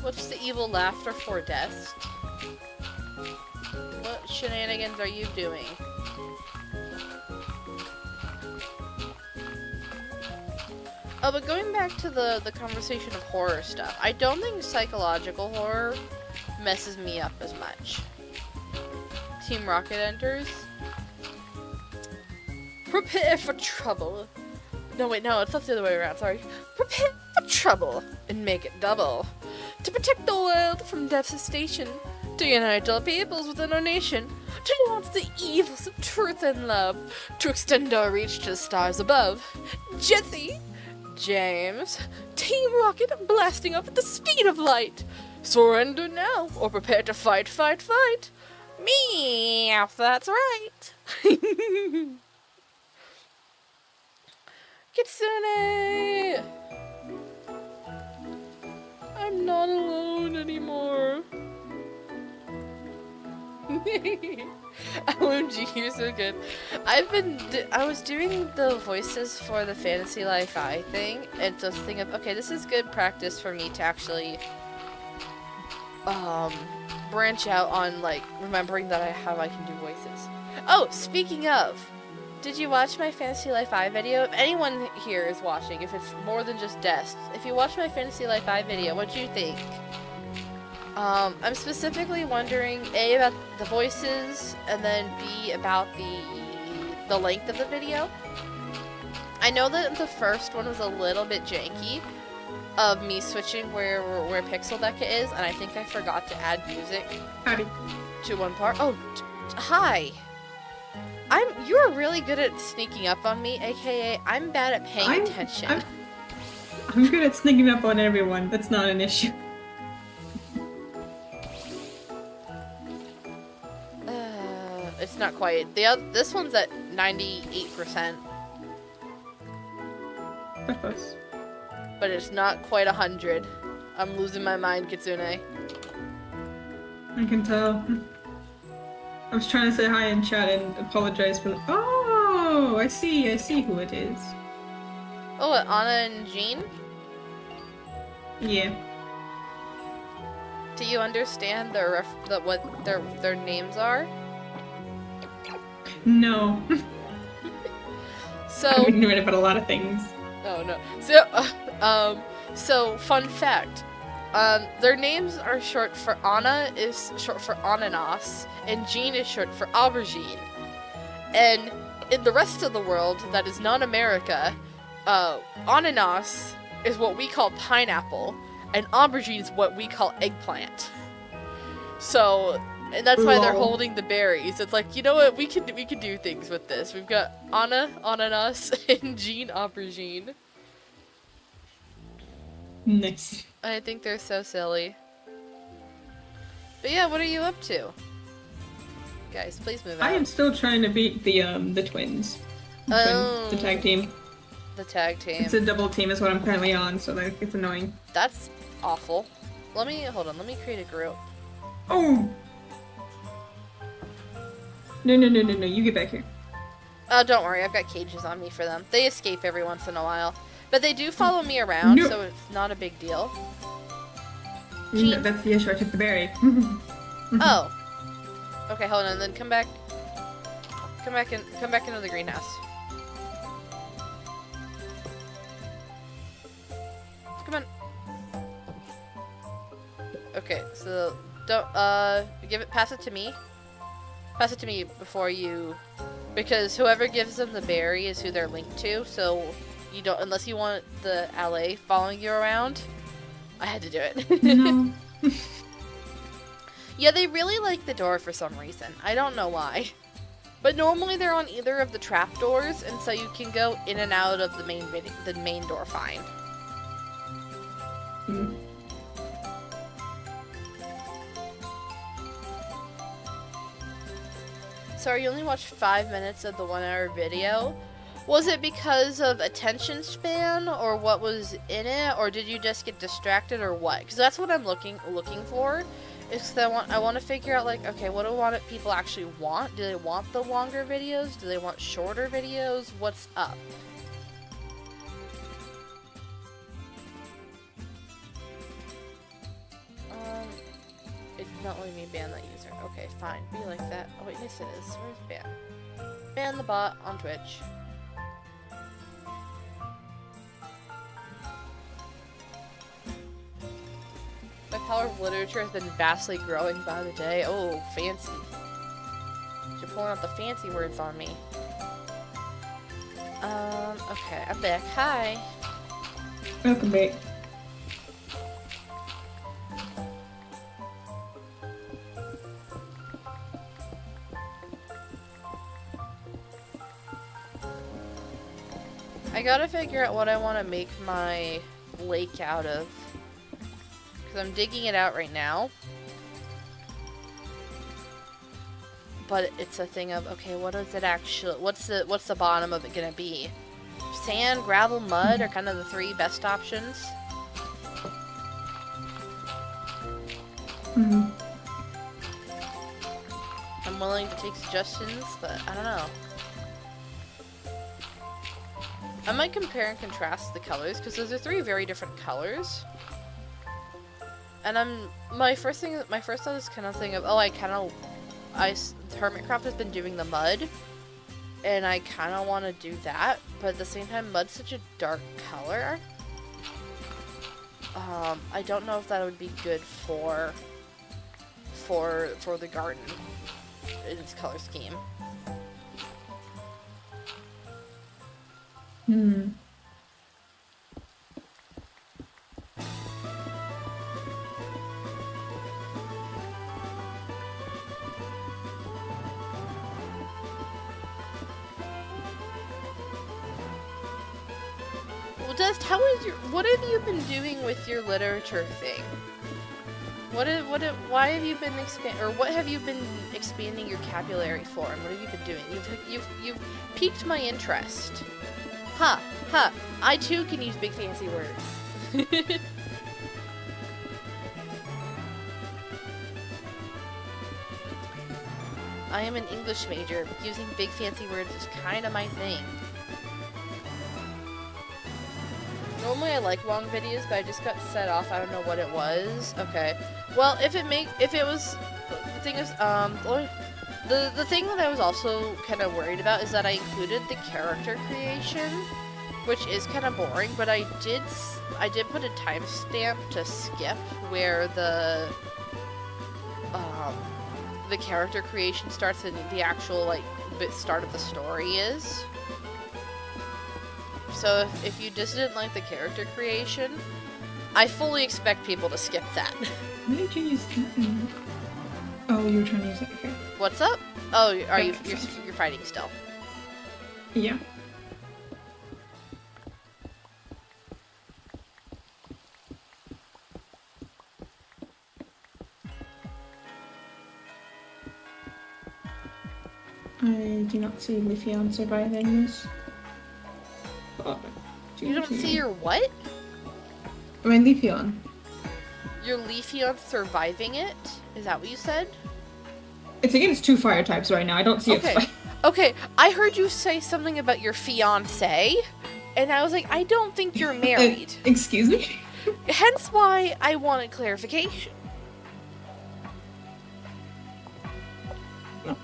What's the evil laughter for Dest? What shenanigans are you doing? Oh, but going back to the conversation of horror stuff, I don't think psychological horror messes me up as much. Team Rocket enters. Prepare for trouble. No, wait, no, it's not the other way around, sorry. Prepare for trouble and make it double. To protect the world from devastation, to unite all peoples within our nation, to denounce the evils of truth and love, to extend our reach to the stars above. Jesse, James, Team Rocket blasting off at the speed of light. Surrender now, or prepare to fight, fight, fight. Me, that's right. Kitsune! I'm not alone anymore. OMG, you're so good. I was doing the voices for the Fantasy Life I thing, and so I was thinking of, okay, this is good practice for me to actually, branch out on, like, remembering that I can do voices. Oh, speaking of, did you watch my Fantasy Life I video? If anyone here is watching, if it's more than just Des, if you watch my Fantasy Life I video, what'd you think? I'm specifically wondering, A, about the voices, and then B, about the length of the video. I know that the first one was a little bit janky, of me switching where Pixel Deca is, and I think I forgot to add music to one part. Oh, hi! You're really good at sneaking up on me, aka I'm bad at paying attention. I'm good at sneaking up on everyone. That's not an issue. It's not quite. This one's at 98%. That's close. But it's not quite 100. I'm losing my mind, Kitsune. I can tell. I was trying to say hi in chat and apologize for the— Oh, I see who it is. Oh, what, Anna and Jean? Yeah. Do you understand what their names are? No. So I'm ignorant about a lot of things. Oh no. So fun fact. Their names are short for Anna is short for ananas, and Jean is short for aubergine. And in the rest of the world that is not America, ananas is what we call pineapple, and aubergine is what we call eggplant. So, and that's why they're holding the berries. It's like, you know what, we can do things with this. We've got Anna, ananas, and Jean, aubergine. Nice. I think they're so silly. But yeah, what are you up to? Guys, please move out. I am still trying to beat the twins. The tag team. The tag team. It's a double team is what I'm currently on, so like, it's annoying. That's awful. Hold on, let me create a group. Oh! No, you get back here. Oh, don't worry, I've got cages on me for them. They escape every once in a while. But they do follow me around, so it's not a big deal. No, that's the issue, I took the berry. Oh. Okay, hold on, then come back into the greenhouse. Come on. Okay, so don't pass it to me. Pass it to me before you, because whoever gives them the berry is who they're linked to, so you don't, unless you want the LA following you around. I had to do it. No. Yeah, they really like the door for some reason. I don't know why. But normally they're on either of the trap doors, and so you can go in and out of the main door fine. Mm. Sorry, you only watched 5 minutes of the 1 hour video. Was it because of attention span, or what was in it, or did you just get distracted, or what? Because that's what I'm looking for. Is that I want to figure out, like, okay, what do people actually want? Do they want the longer videos? Do they want shorter videos? What's up? It's not letting me ban that user. Okay, fine. Be like that. Oh wait, yes it is. Where's ban? Ban the bot on Twitch. My power of literature has been vastly growing by the day. Oh, fancy. You're pulling out the fancy words on me. Okay, I'm back. Hi. Welcome back. I gotta figure out what I want to make my lake out of. Because I'm digging it out right now. But it's a thing of, okay, what is it actually, what's the bottom of it gonna be? Sand, gravel, mud are kind of the three best options. Mm-hmm. I'm willing to take suggestions, but I don't know. I might compare and contrast the colors, because those are three very different colors. And my first thought is kind of thing of, oh, Hermitcraft has been doing the mud, and I kind of want to do that, but at the same time, mud's such a dark color. I don't know if that would be good for the garden in its color scheme. Hmm. Well, Dust, what have you been doing with your literature thing? Why have you been what have you been expanding your vocabulary for, and what have you been doing? You've piqued my interest. Ha, ha, I too can use big fancy words. I am an English major. Using big fancy words is kind of my thing. Normally I like long videos, but I just got set off. I don't know what it was. Okay. Well, the thing is, the thing that I was also kind of worried about is that I included the character creation, which is kind of boring, but I did put a timestamp to skip where the character creation starts and the actual start of the story is. So if you just didn't like the character creation, I fully expect people to skip that. Why did you use that? Oh, you were trying to use it. Okay. What's up? Oh, you're fighting still? Yeah. I do not see Leafeon surviving this. You don't see your what? My Leafeon. Your Leafeon surviving it? Is that what you said? It's against 2 fire types right now. I don't see it fight. Okay, I heard you say something about your fiancé, and I was like, I don't think you're married. Excuse me? Hence why I wanted clarification. No.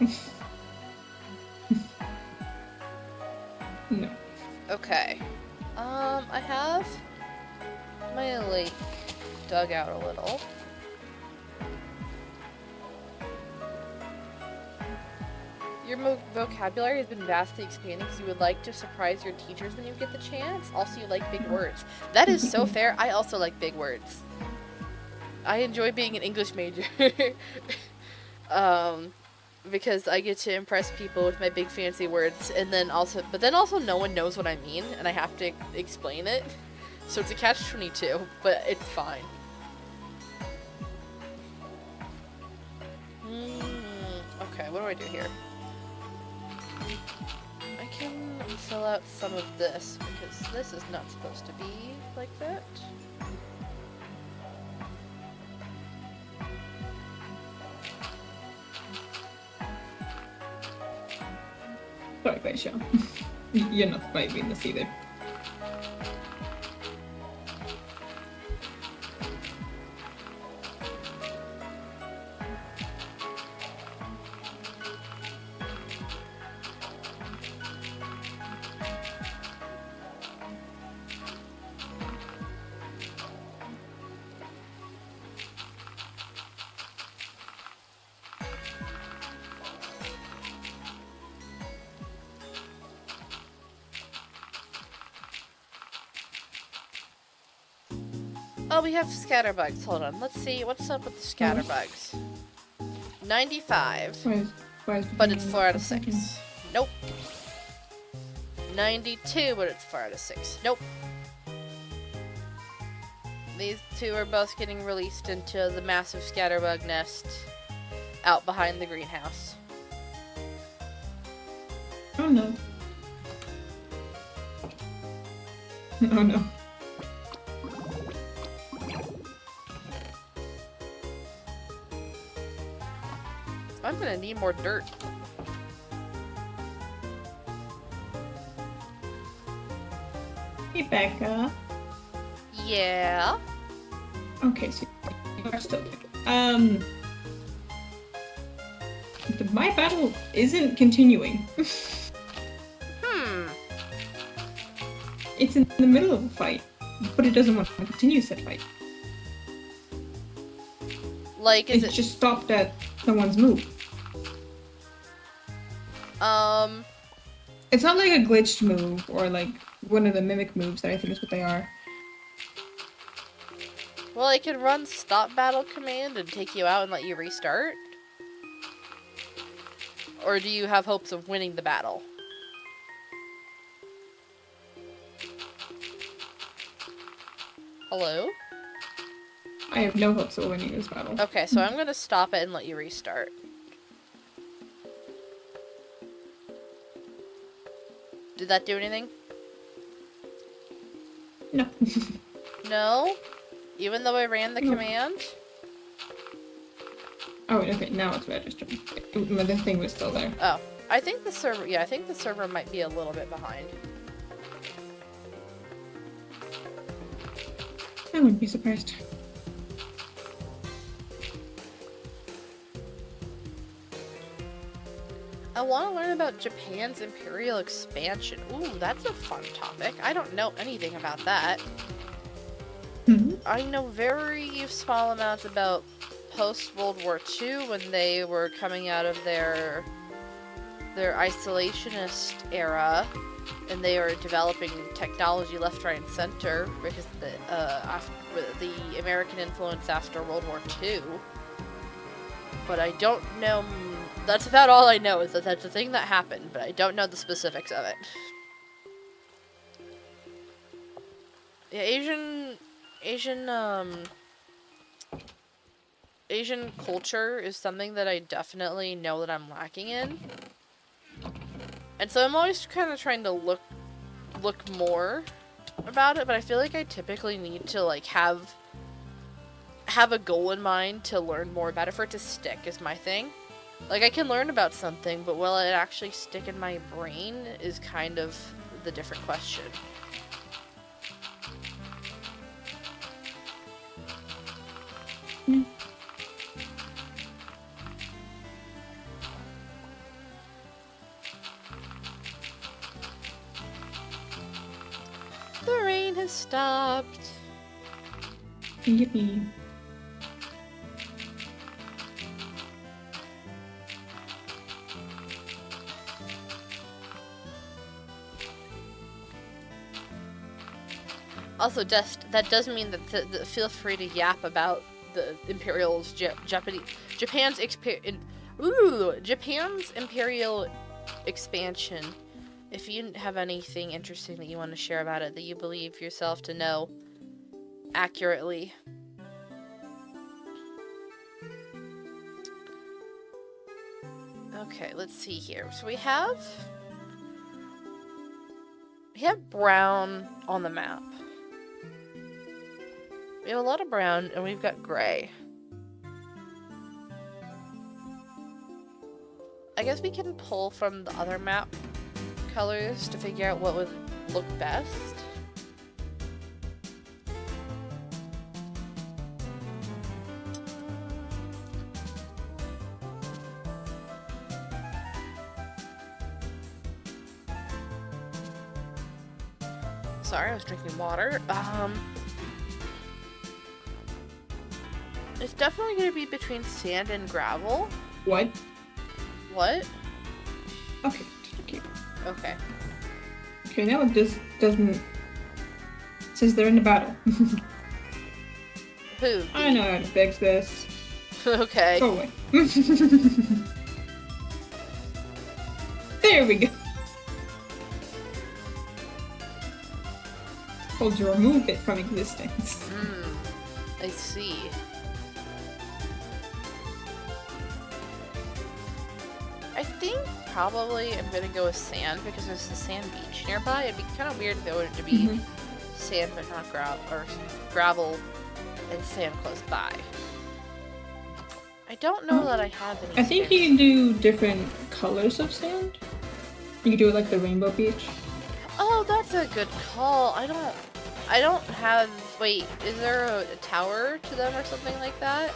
No. Okay. I have my lake dug out a little. Your vocabulary has been vastly expanding because you would like to surprise your teachers when you get the chance. Also, you like big words. That is so fair. I also like big words. I enjoy being an English major. Because I get to impress people with my big fancy words, but then also no one knows what I mean, and I have to explain it. So it's a catch-22, but it's fine. Okay, what do I do here? I can fill out some of this, because this is not supposed to be like that. Sorry, Paisha. You're not surviving this either. Oh, we have scatterbugs. Hold on. Let's see. What's up with the scatterbugs? 95. Why is But it's 4 out of 6. second? Nope. 92, but it's 4 out of 6. Nope. These two are both getting released into the massive scatterbug nest out behind the greenhouse. Oh no. Oh no. I'm gonna need more dirt. Hey, Becca. Yeah. Okay, so you are still my battle isn't continuing. It's in the middle of a fight, but it doesn't want to continue said fight. Like, is It's just stopped at someone's move. It's not like a glitched move or like one of the mimic moves that I think is what they are. Well, I can run stop battle command and take you out and let you restart? Or do you have hopes of winning the battle? Hello? I have no hopes of winning this battle. Okay, so I'm gonna stop it and let you restart. Did that do anything? No. No? Even though I ran the command? Oh, wait, okay, now it's registered. The thing was still there. Oh. I think the server, yeah, I think the server might be a little bit behind. I wouldn't be surprised. I want to learn about Japan's imperial expansion. Ooh, that's a fun topic. I don't know anything about that. I know very small amounts about post-World War II when they were coming out of their isolationist era and they were developing technology left, right, and center because the American influence after World War II. But I don't know. That's about all I know, is that that's a thing that happened, but I don't know the specifics of it. Yeah, Asian culture is something that I definitely know that I'm lacking in. And so I'm always kind of trying to look more about it, but I feel like I typically need to like have a goal in mind to learn more about it for it to stick is my thing. Like I can learn about something, but will it actually stick in my brain is kind of the different question. The rain has stopped. Yippee. Also, that does mean that feel free to yap about the Imperial's Japan's Imperial expansion. If you have anything interesting that you want to share about it, that you believe yourself to know accurately. Okay, let's see here. So we have brown on the map. We have a lot of brown, and we've got gray. I guess we can pull from the other map colors to figure out what would look best. Sorry, I was drinking water. It's definitely going to be between sand and gravel. What? What? Okay. Okay. Okay, now it just doesn't... It says they're in the battle. Who? I know how to fix this. Okay. Go away. There we go. Told you remove it from existence. I see. I think probably I'm gonna go with sand because there's a sand beach nearby. It'd be kind of weird if it wanted to be sand but not gravel and sand close by. I don't know that I have any. I think you can do different colors of sand. You can do it like the rainbow beach. Oh, that's a good call. I don't have. Wait, is there a tower to them or something like that?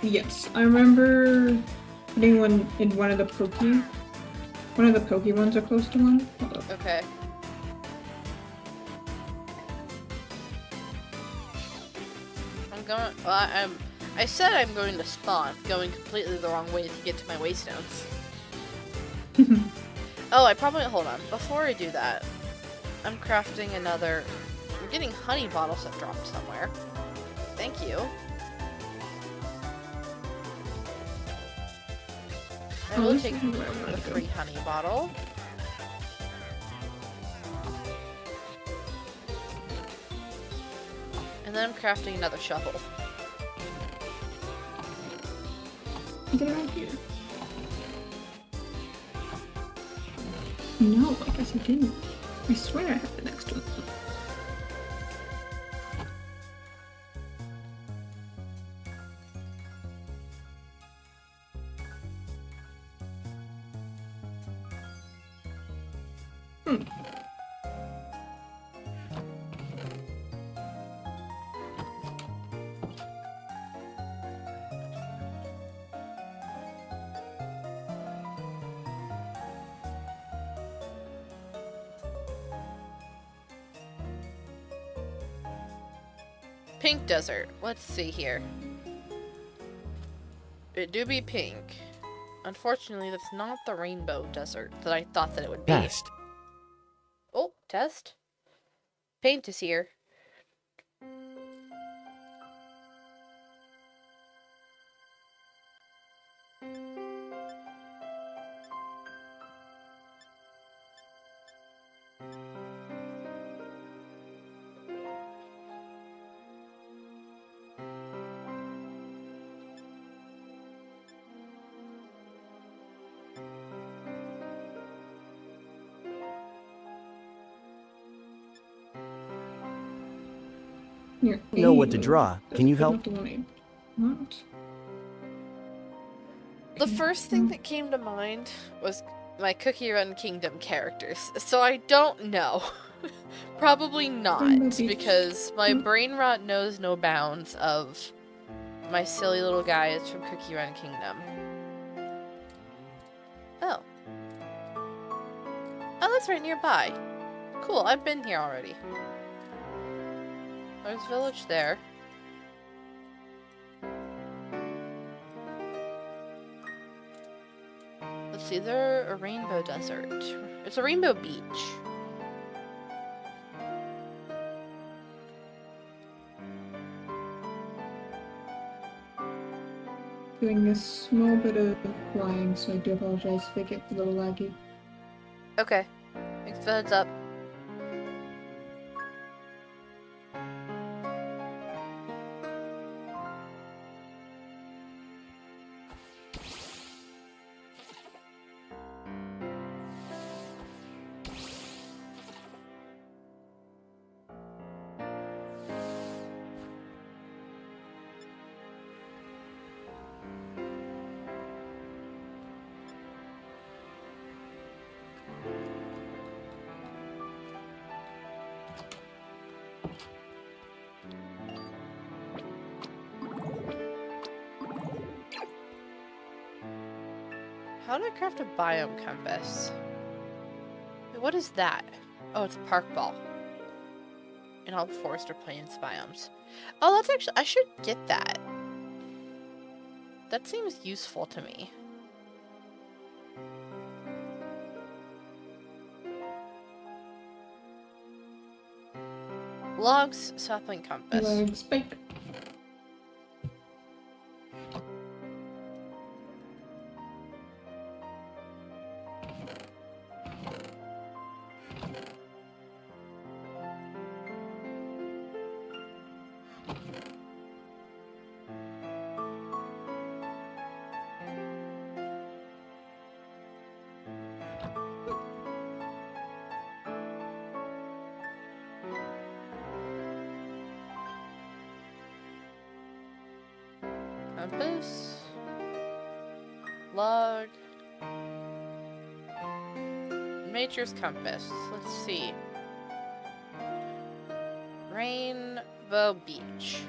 Yes. I remember putting one in one of the Poke ones are close to one. Hold up. Okay. I'm going. Well, I said I'm going to spawn, going completely the wrong way to get to my waystones. Oh, hold on. Before I do that, I'm crafting another. I'm getting honey bottles that dropped somewhere. Thank you. I will take the free honey bottle. And then I'm crafting another shovel. Get around here. No, I guess I didn't. I swear I have the next one. Pink desert. Let's see here. It do be pink. Unfortunately, that's not the rainbow desert that I thought that it would be. Test. Oh, test. Paint is here. Here, Know what to draw. Can you help? What? The first thing that came to mind was my Cookie Run Kingdom characters, so I don't know. Probably not, because my brain rot knows no bounds of my silly little guys from Cookie Run Kingdom. Oh. Oh, that's right nearby. Cool, I've been here already. There's a village there. Let's see, they're a rainbow desert. It's a rainbow beach. Doing a small bit of flying, so I do apologize if it gets a little laggy. Okay. Thanks for the heads up. How do I craft a biome compass? Wait, what is that? Oh, it's a park ball. In all forest or plains biomes. Oh, that's actually... I should get that. That seems useful to me. Logs, sapling, compass. Log spike. Compass. Log. Nature's compass. Let's see. Rainbow Beach.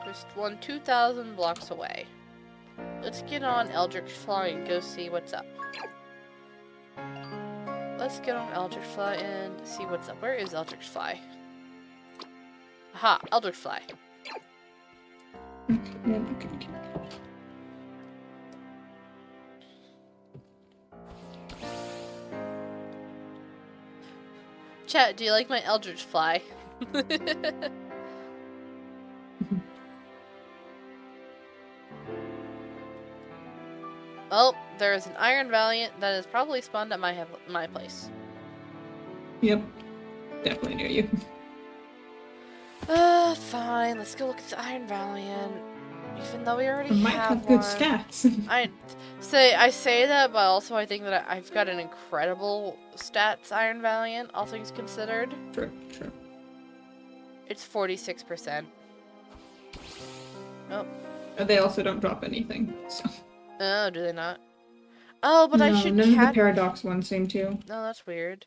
Just 2,000 blocks away. Let's get on Eldritch Fly and go see what's up. Let's get on Eldritch Fly and see what's up. Where is Eldritch Fly? Aha, Eldritch Fly. Chat, do you like my Eldritch Fly? Oh, there is an Iron Valiant that is probably spawned at my place. Yep. Definitely near you. Fine. Let's go look at the Iron Valiant. Even though we already It might have good one. stats. I say that, but also I think that I've got an incredible stats Iron Valiant, all things considered. True. It's 46%. Oh. They also don't drop anything, so. Oh, do they not? Oh, but no, I should none of the catch. Paradox ones seem to. No, that's weird.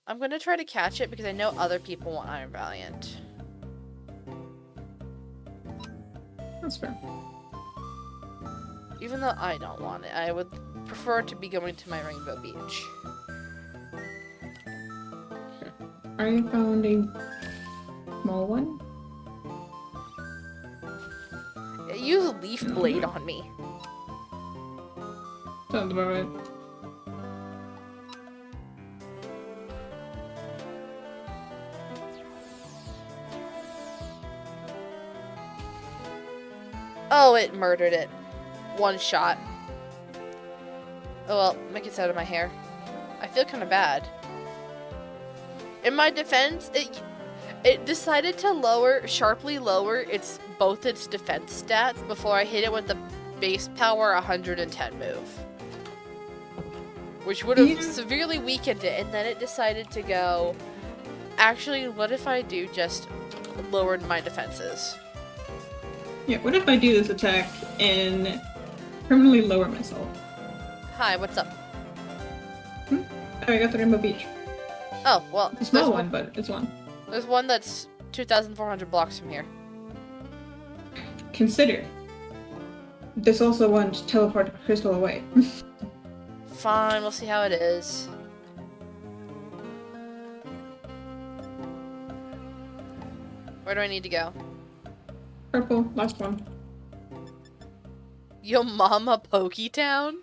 I'm gonna try to catch it because I know other people want Iron Valiant. That's fair. Even though I don't want it, I would prefer to be going to my Rainbow Beach. I found a small one. Use a leaf blade on me. Sounds about right. Oh, it murdered it. One shot. Oh well, make it out of my hair. I feel kind of bad. In my defense, it decided to sharply lower both its defense stats before I hit it with the base power 110 move. Which would have severely weakened it, and then it decided to go, actually, what if I do just lowered my defenses? Yeah, what if I do this attack and permanently lower myself? Hi, what's up? Oh, I got the Rainbow Beach. Oh, well. It's a small one, but it's one. There's one that's 2,400 blocks from here. Consider. There's also one to teleport a crystal away. Fine, we'll see how it is. Where do I need to go? Purple, last one. Yo mama Poketown?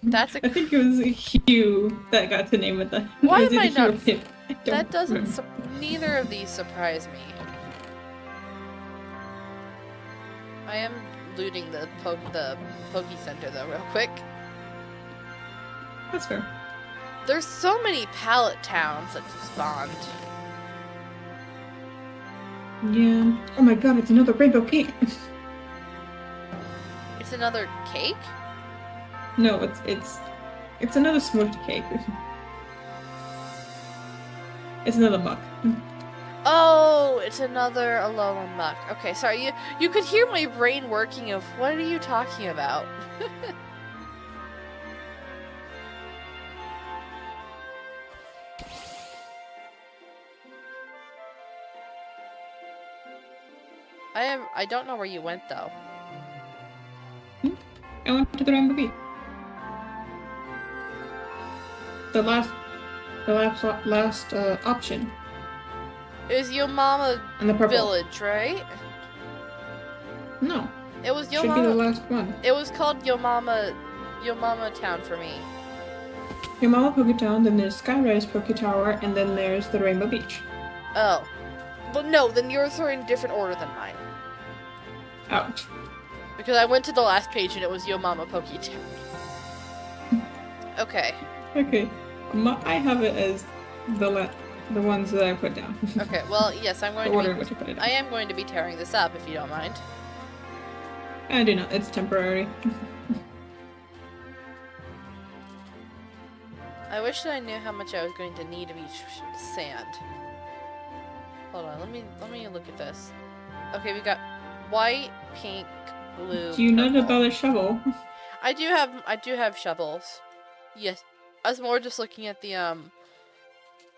That's a... I think it was Hugh that got to name it that. Why Is am it I Hugh not... or Pip? That doesn't... remember. Neither of these surprise me. I am looting the Poke Center though, real quick. That's fair. There's so many pallet towns that spawned. Yeah. Oh my god, it's another rainbow cake. It's another cake? No, it's another smoked cake. It's another muck. Oh, it's another Alolan Muck. Okay, sorry, you could hear my brain working of, what are you talking about? I don't know where you went, though. I went to the Rainbow Beach. The last option. It was Yo Mama And the purple. Village, right? No. It was Yo Should be the Mama. last one. It was called Yo Mama Town for me. Your Mama Poketown, then there's Skyrise Poketower, and then there's the Rainbow Beach. Oh. Well, no, then yours are in a different order than mine. Oh. Because I went to the last page and it was Yo Mama Poketown. Okay. Okay. I have it as the ones that I put down. Okay, well, yes, I'm going The to order be... in which I put it I down. am going to be tearing this up, if you don't mind. I do not. It's temporary. I wish that I knew how much I was going to need of each sand. Hold on, let me look at this. Okay, we got white, pink, blue, Do you know purple. about a shovel? I do have shovels. Yes. I was more just looking at the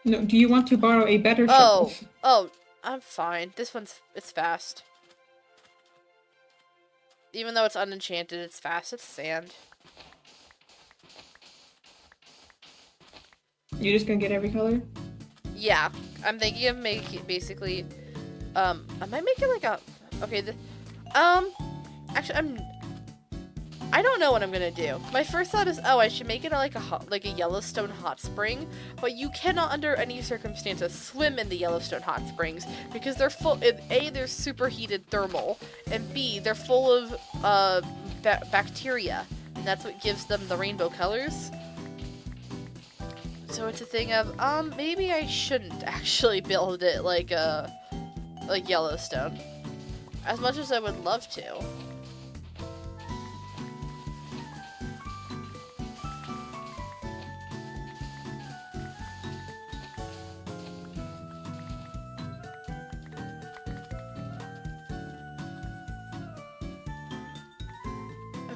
No, do you want to borrow a better shovel? Oh, I'm fine. This it's fast. Even though it's unenchanted, it's fast. It's sand. You're just gonna get every color? Yeah, I'm thinking of making basically. I might make it like a. Okay, actually, I don't know what I'm gonna do. My first thought is, oh, I should make it like a Yellowstone hot spring, but you cannot under any circumstances swim in the Yellowstone hot springs because they're full. A, they're superheated thermal, and B, they're full of bacteria, and that's what gives them the rainbow colors. So it's a thing of, maybe I shouldn't actually build it like Yellowstone, as much as I would love to.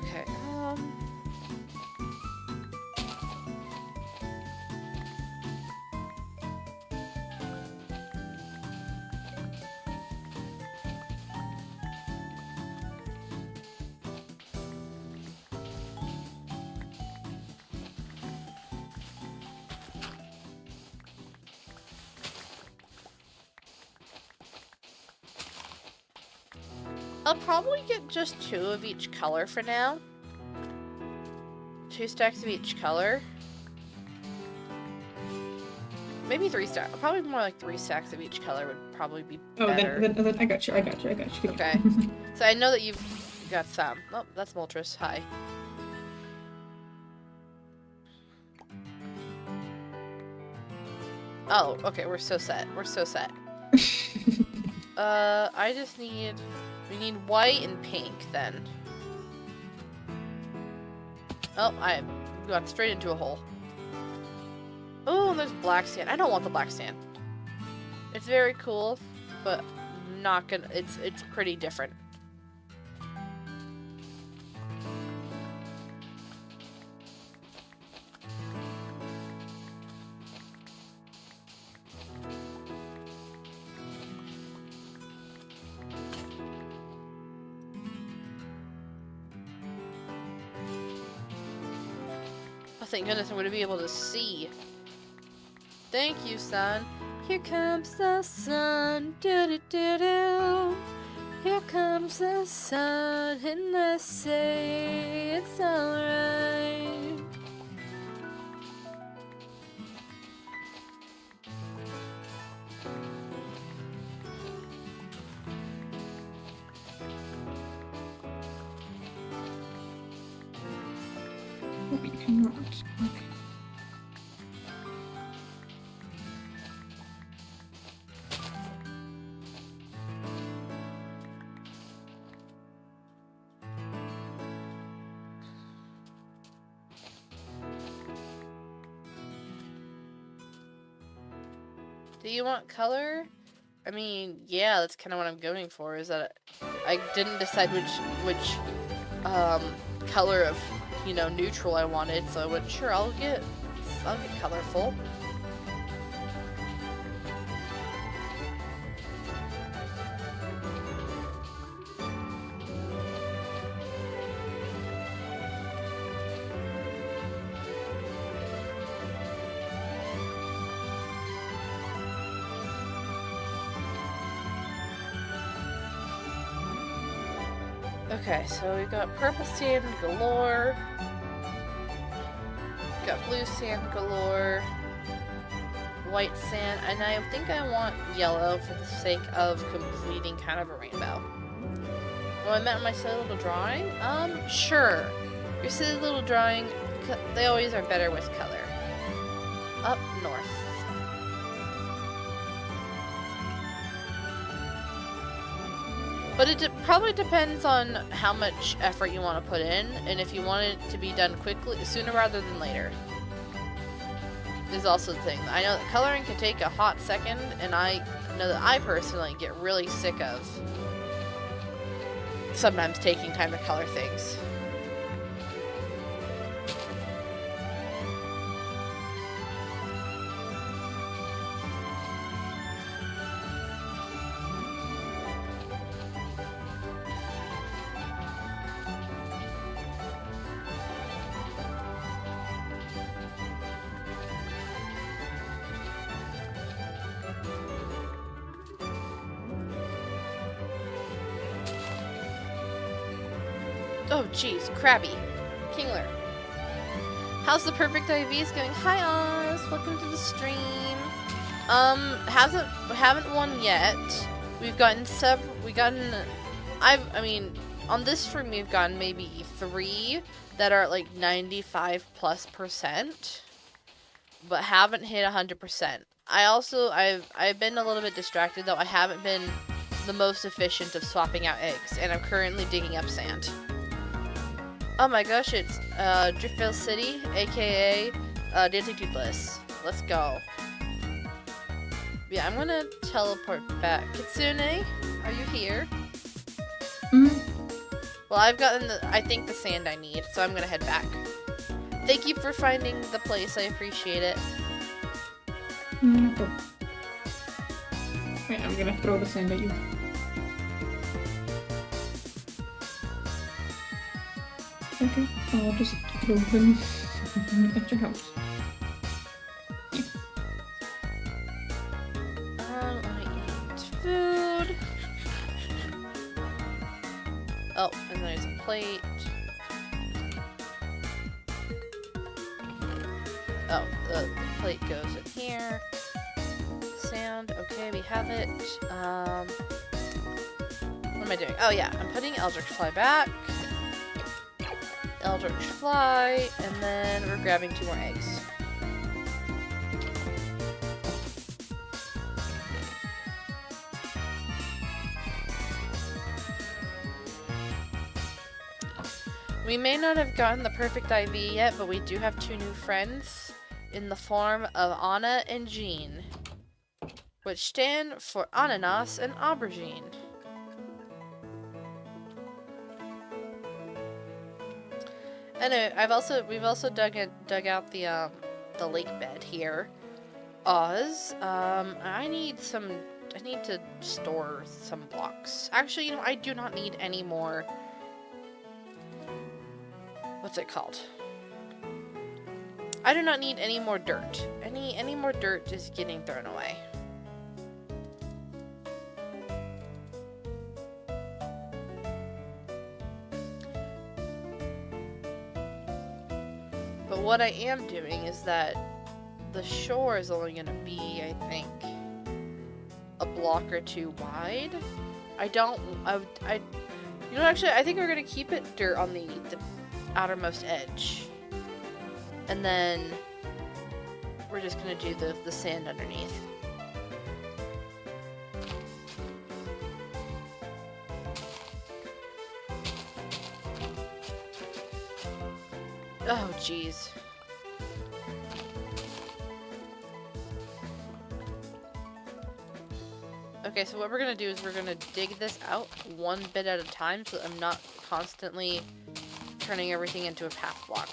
Okay, I'll probably get just 2 of each color for now. 2 stacks of each color. Maybe 3 stacks. Probably more like 3 stacks of each color would probably be better. Then I got you. Okay. So I know that you've got some. Oh, that's Moltres. Hi. Oh, okay, we're so set. We're so set. I just need... We need white and pink, then. Oh, I got straight into a hole. Oh, there's black sand. I don't want the black sand. It's very cool, but not gonna... It's pretty different. Thank goodness I'm going to be able to see. Thank you, sun. Here comes the sun. Do-do-do-do. Here comes the sun. And I say it's alright. Oh, you cannot. Okay. Do you want color? I mean, yeah, that's kind of what I'm going for, is that I didn't decide which color of, you know, neutral I wanted, so I went, sure, I'll get colorful. Okay, so we've got purple sand galore. Got blue sand galore. White sand, and I think I want yellow for the sake of completing kind of a rainbow. Oh, I meant my silly little drawing? Sure. Your silly little drawing, they always are better with color. Up north. But it probably depends on how much effort you want to put in, and if you want it to be done quickly, sooner rather than later. Is also the thing. I know that coloring can take a hot second, and I know that I personally get really sick of sometimes taking time to color things. Oh jeez, Krabby. Kingler. How's the Perfect IVs going? Hi Oz, welcome to the stream. Haven't won yet. I mean, on this stream we've gotten maybe 3 that are like 95+%, but haven't hit 100%. I've been a little bit distracted though. I haven't been the most efficient of swapping out eggs, and I'm currently digging up sand. Oh my gosh, it's Driftville City, aka Dancing Toothless. Let's go. Yeah, I'm gonna teleport back. Kitsune, are you here? Well, I've gotten I think the sand I need, so I'm gonna head back. Thank you for finding the place, I appreciate it. Wait, I'm gonna throw the sand at you. Okay, I'll just throw them at your house. I eat food. Oh, and there's a plate. Oh, the plate goes in here. Sand, okay, we have it. What am I doing? Oh yeah, I'm putting Eldritch Fly back. Eldritch Fly, and then we're grabbing 2 more eggs. We may not have gotten the perfect IV yet, but we do have 2 new friends in the form of Anna and Jean, which stand for ananas and aubergine. Anyway, we've also dug out the lake bed here. Oz, I need to store some blocks. Actually, you know, I do not need any more. What's it called? I do not need any more dirt. Any more dirt is getting thrown away. But what I am doing is that the shore is only going to be, I think, a block or 2 wide. You know, actually, I think we're going to keep it dirt on the outermost edge. And then we're just going to do the sand underneath. Oh, jeez. Okay, so what we're gonna do is we're gonna dig this out 1 bit at a time so that I'm not constantly turning everything into a path block.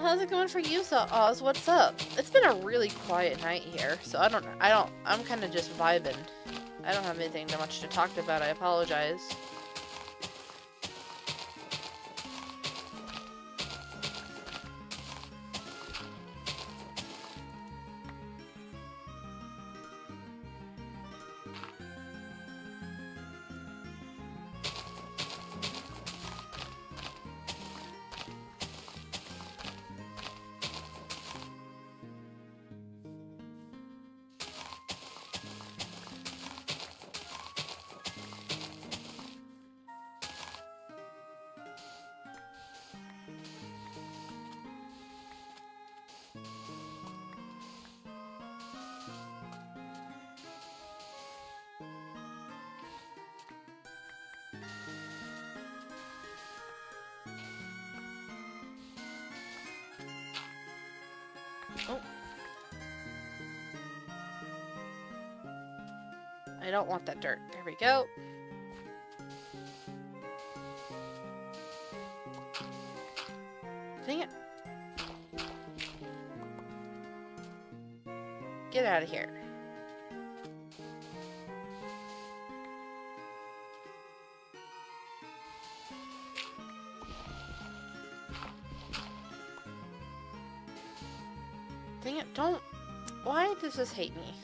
How's it going for you, Oz? What's up? It's been a really quiet night here, so I'm kind of just vibing. I don't have anything too much to talk about, I apologize. Oh. I don't want that dirt. There we go. Dang it. Get out of here. Dang it, don't... Why does this hate me?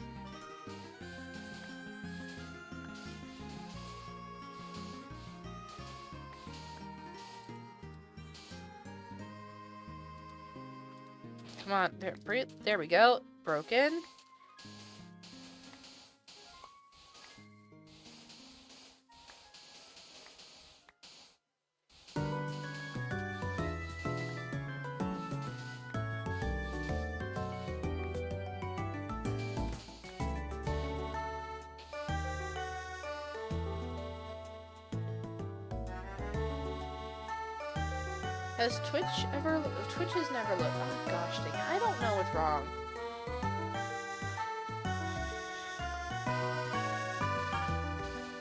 Come on, there we go. Broken. Has Twitch ever... Twitch has never looked... Oh gosh dang it. I don't know what's wrong.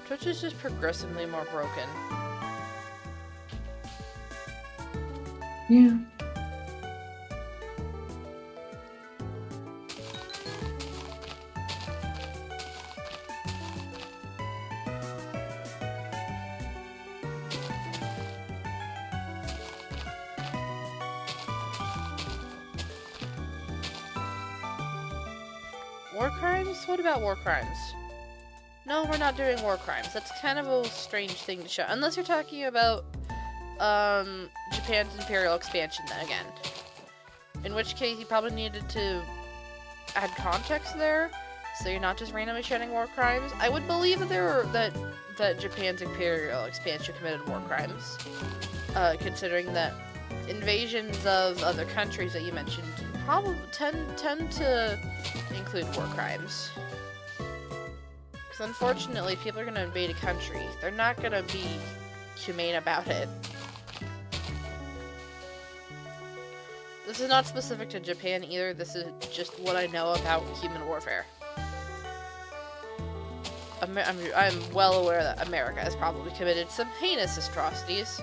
Twitch is just progressively more broken. Yeah. War crimes? What about war crimes? No, we're not doing war crimes. That's kind of a strange thing to show. Unless you're talking about, Japan's imperial expansion then again. In which case, you probably needed to add context there, so you're not just randomly shouting war crimes. I would believe that that Japan's imperial expansion committed war crimes. Considering that invasions of other countries that you mentioned probably tend to include war crimes. Because unfortunately, if people are going to invade a country, they're not going to be humane about it. This is not specific to Japan either, this is just what I know about human warfare. I'm well aware that America has probably committed some heinous atrocities.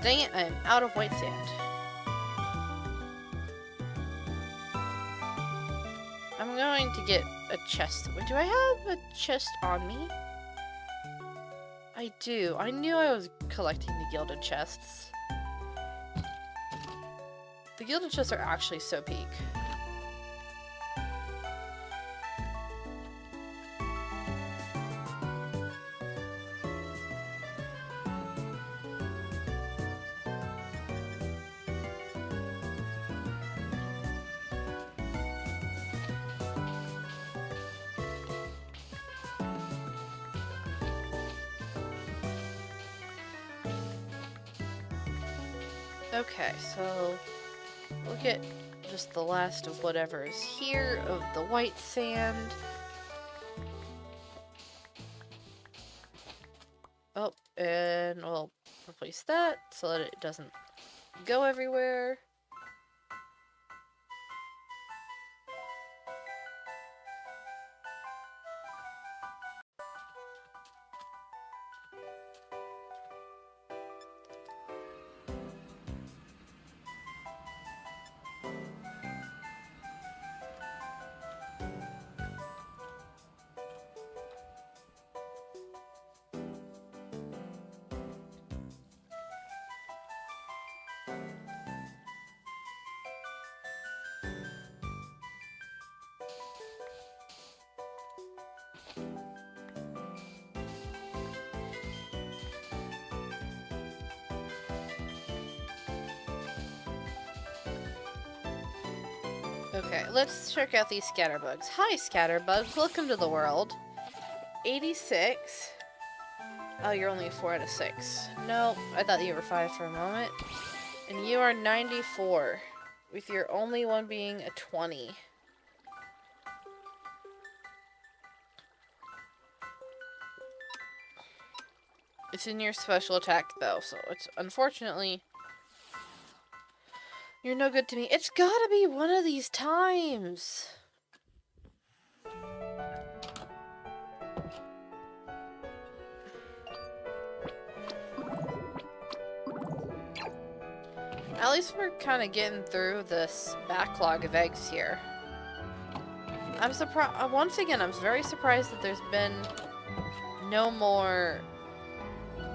Dang it, I'm out of white sand. I'm going to get a chest. Wait, do I have a chest on me? I do. I knew I was collecting the gilded chests. The gilded chests are actually so peak. Okay, so we'll get just the last of whatever is here of the white sand. Oh, and we'll replace that so that it doesn't go everywhere. Okay, let's check out these scatterbugs. Hi, scatterbugs. Welcome to the world. 86. Oh, you're only 4 out of 6. Nope, I thought you were 5 for a moment. And you are 94, with your only one being a 20. It's in your special attack, though, so it's unfortunately... You're no good to me. It's gotta be one of these times. At least we're kind of getting through this backlog of eggs here. I'm surprised. Once again, I'm very surprised that there's been no more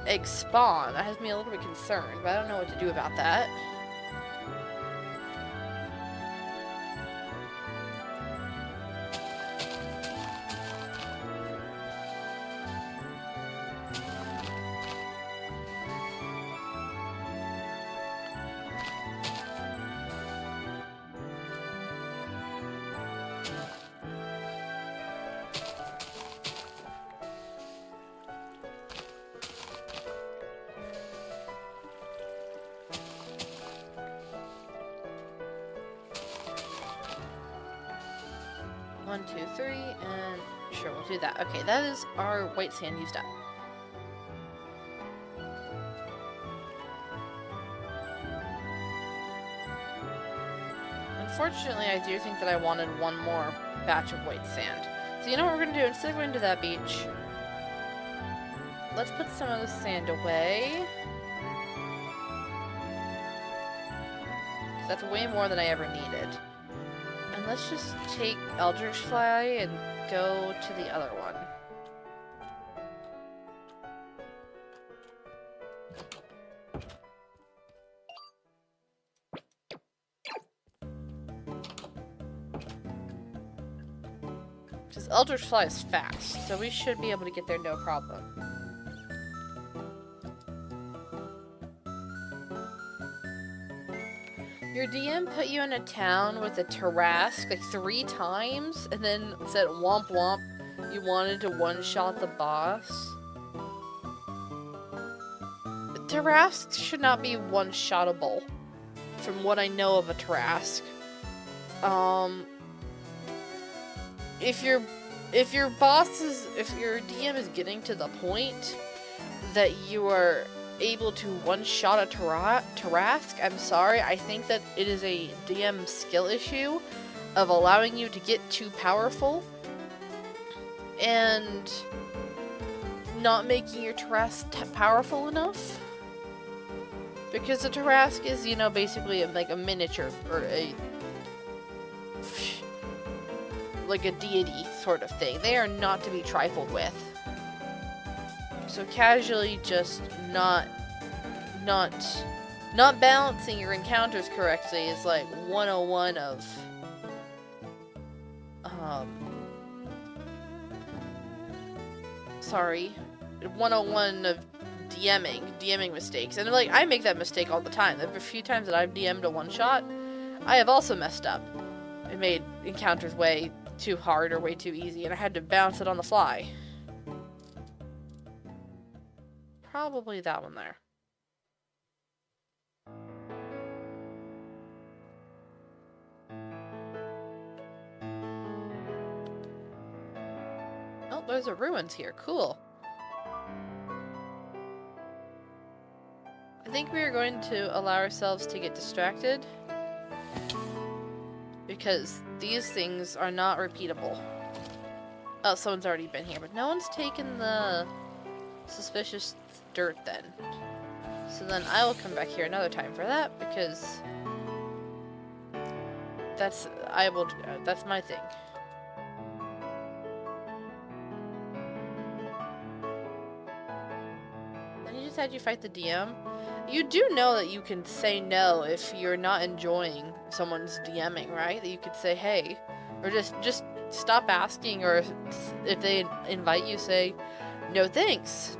egg spawn. That has me a little bit concerned, but I don't know what to do about that. One, two, three, and sure, we'll do that. Okay, that is our white sand used up. Unfortunately, I do think that I wanted one more batch of white sand. So you know what we're going to do? Instead of going to that beach, let's put some of the sand away. 'Cause that's way more than I ever needed. And let's just take Eldritch Fly and go to the other one. Because Eldritch Fly is fast, so we should be able to get there no problem. Your DM put you in a town with a Tarrasque like 3 times, and then said womp womp, you wanted to one-shot the boss. Tarrasques should not be one-shottable, from what I know of a Tarrasque. If your DM is getting to the point that you are able to one-shot a Tarrasque, I'm sorry, I think that it is a DM skill issue of allowing you to get too powerful and not making your Tarrasque powerful enough. Because the Tarrasque is, you know, basically like a miniature, or like a deity sort of thing. They are not to be trifled with. So casually just not balancing your encounters correctly is like 101 of sorry, 101 of DMing mistakes. And like, I make that mistake all the time. There have a few times that I've DM'd a one shot, I have also messed up and made encounters way too hard or way too easy, and I had to bounce it on the fly. Probably that one there. There's a ruins here. Cool. I think we are going to allow ourselves to get distracted because these things are not repeatable. Oh, someone's already been here, but no one's taken the suspicious dirt then. So then I will come back here another time for that because that's my thing. Then you just had you fight the DM. You do know that you can say no if you're not enjoying someone's DMing, right? That you could say hey, or just stop asking, or if they invite you, say no thanks.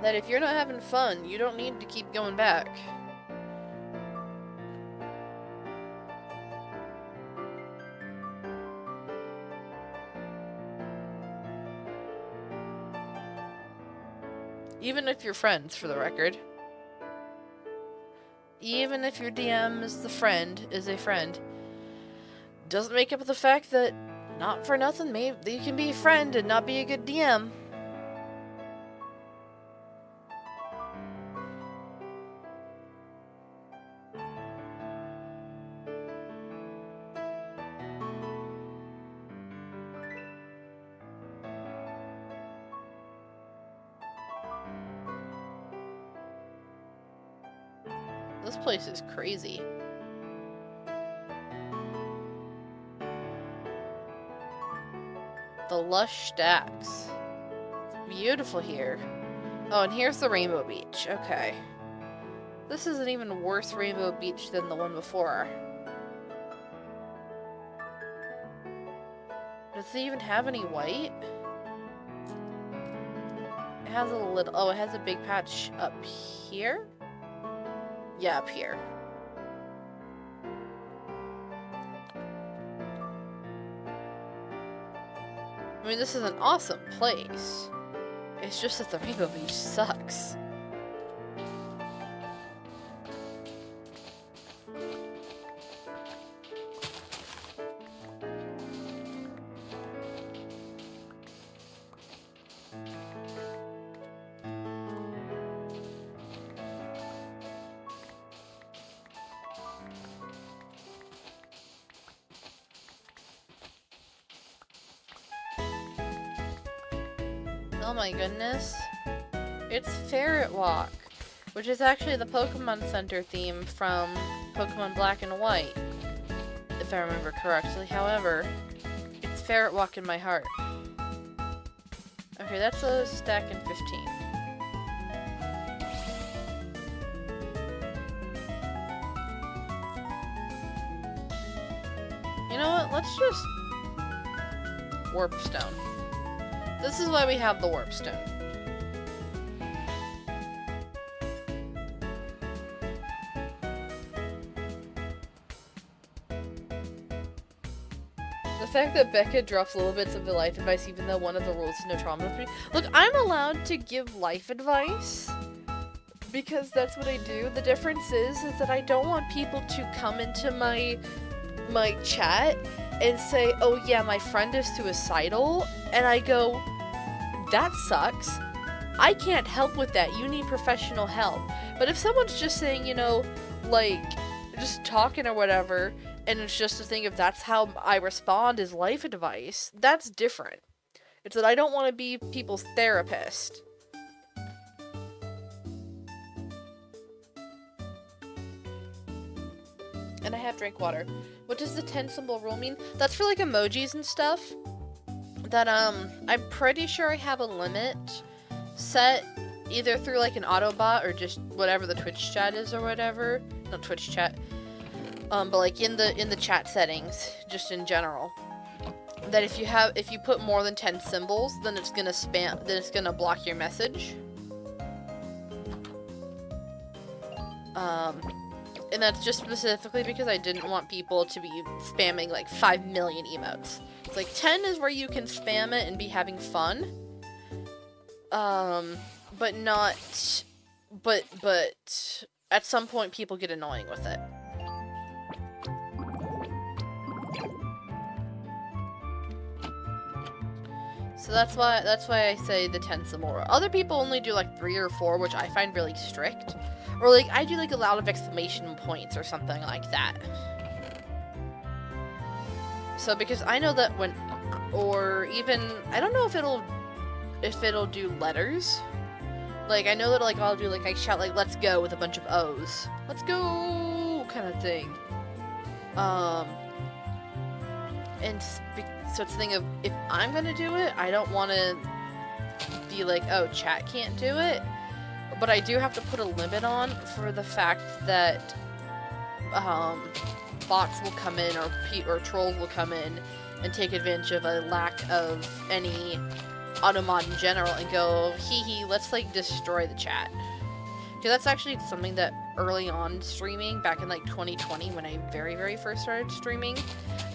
That if you're not having fun, you don't need to keep going back. Even if you're friends, for the record. Even if your DM is a friend, doesn't make up the fact that, not for nothing, maybe you can be a friend and not be a good DM. This place is crazy. The lush stacks. It's beautiful here. Oh, and here's the Rainbow Beach. Okay. This is an even worse Rainbow Beach than the one before. Does it even have any white? It has a little... Oh, it has a big patch up here? Yeah, up here. I mean, this is an awesome place. It's just that the Rainbow Beach sucks. Oh my goodness. It's Ferret Walk, which is actually the Pokemon Center theme from Pokemon Black and White, if I remember correctly. However, it's Ferret Walk in my heart. Okay, that's a stack in 15. You know what? Let's just Warp Stone. This is why we have the Warp Stone. The fact that Becca drops little bits of the life advice even though one of the rules is no trauma free. Look, I'm allowed to give life advice because that's what I do. The difference is that I don't want people to come into my chat and say, oh yeah, my friend is suicidal, and I go, that sucks. I can't help with that. You need professional help. But if someone's just saying, you know, like, just talking or whatever, and it's just a thing of that's how I respond is life advice, that's different. It's that I don't want to be people's therapist. And I have drink water. What does the 10 symbol rule mean? That's for like emojis and stuff. That I'm pretty sure I have a limit set either through like an Autobot or just whatever the Twitch chat is or whatever. Not Twitch chat. But like in the chat settings, just in general. That if you put more than 10 symbols, then it's gonna block your message. And that's just specifically because I didn't want people to be spamming like 5 million emotes. It's like 10 is where you can spam it and be having fun. But at some point people get annoying with it. So that's why I say the 10's the more. Other people only do like 3 or 4, which I find really strict. Or like I do like a lot of exclamation points or something like that. So because I know that when, or even I don't know if it'll do letters. Like I know that like I'll do like I shout like let's go with a bunch of O's. Let's go kind of thing. And so it's the thing of, if I'm gonna do it, I don't want to be like, oh, chat can't do it. But I do have to put a limit on for the fact that bots will come in or trolls will come in and take advantage of a lack of any automod in general and go, hee hee, let's like destroy the chat. Because that's actually something that early on streaming, back in like 2020 when I very first started streaming,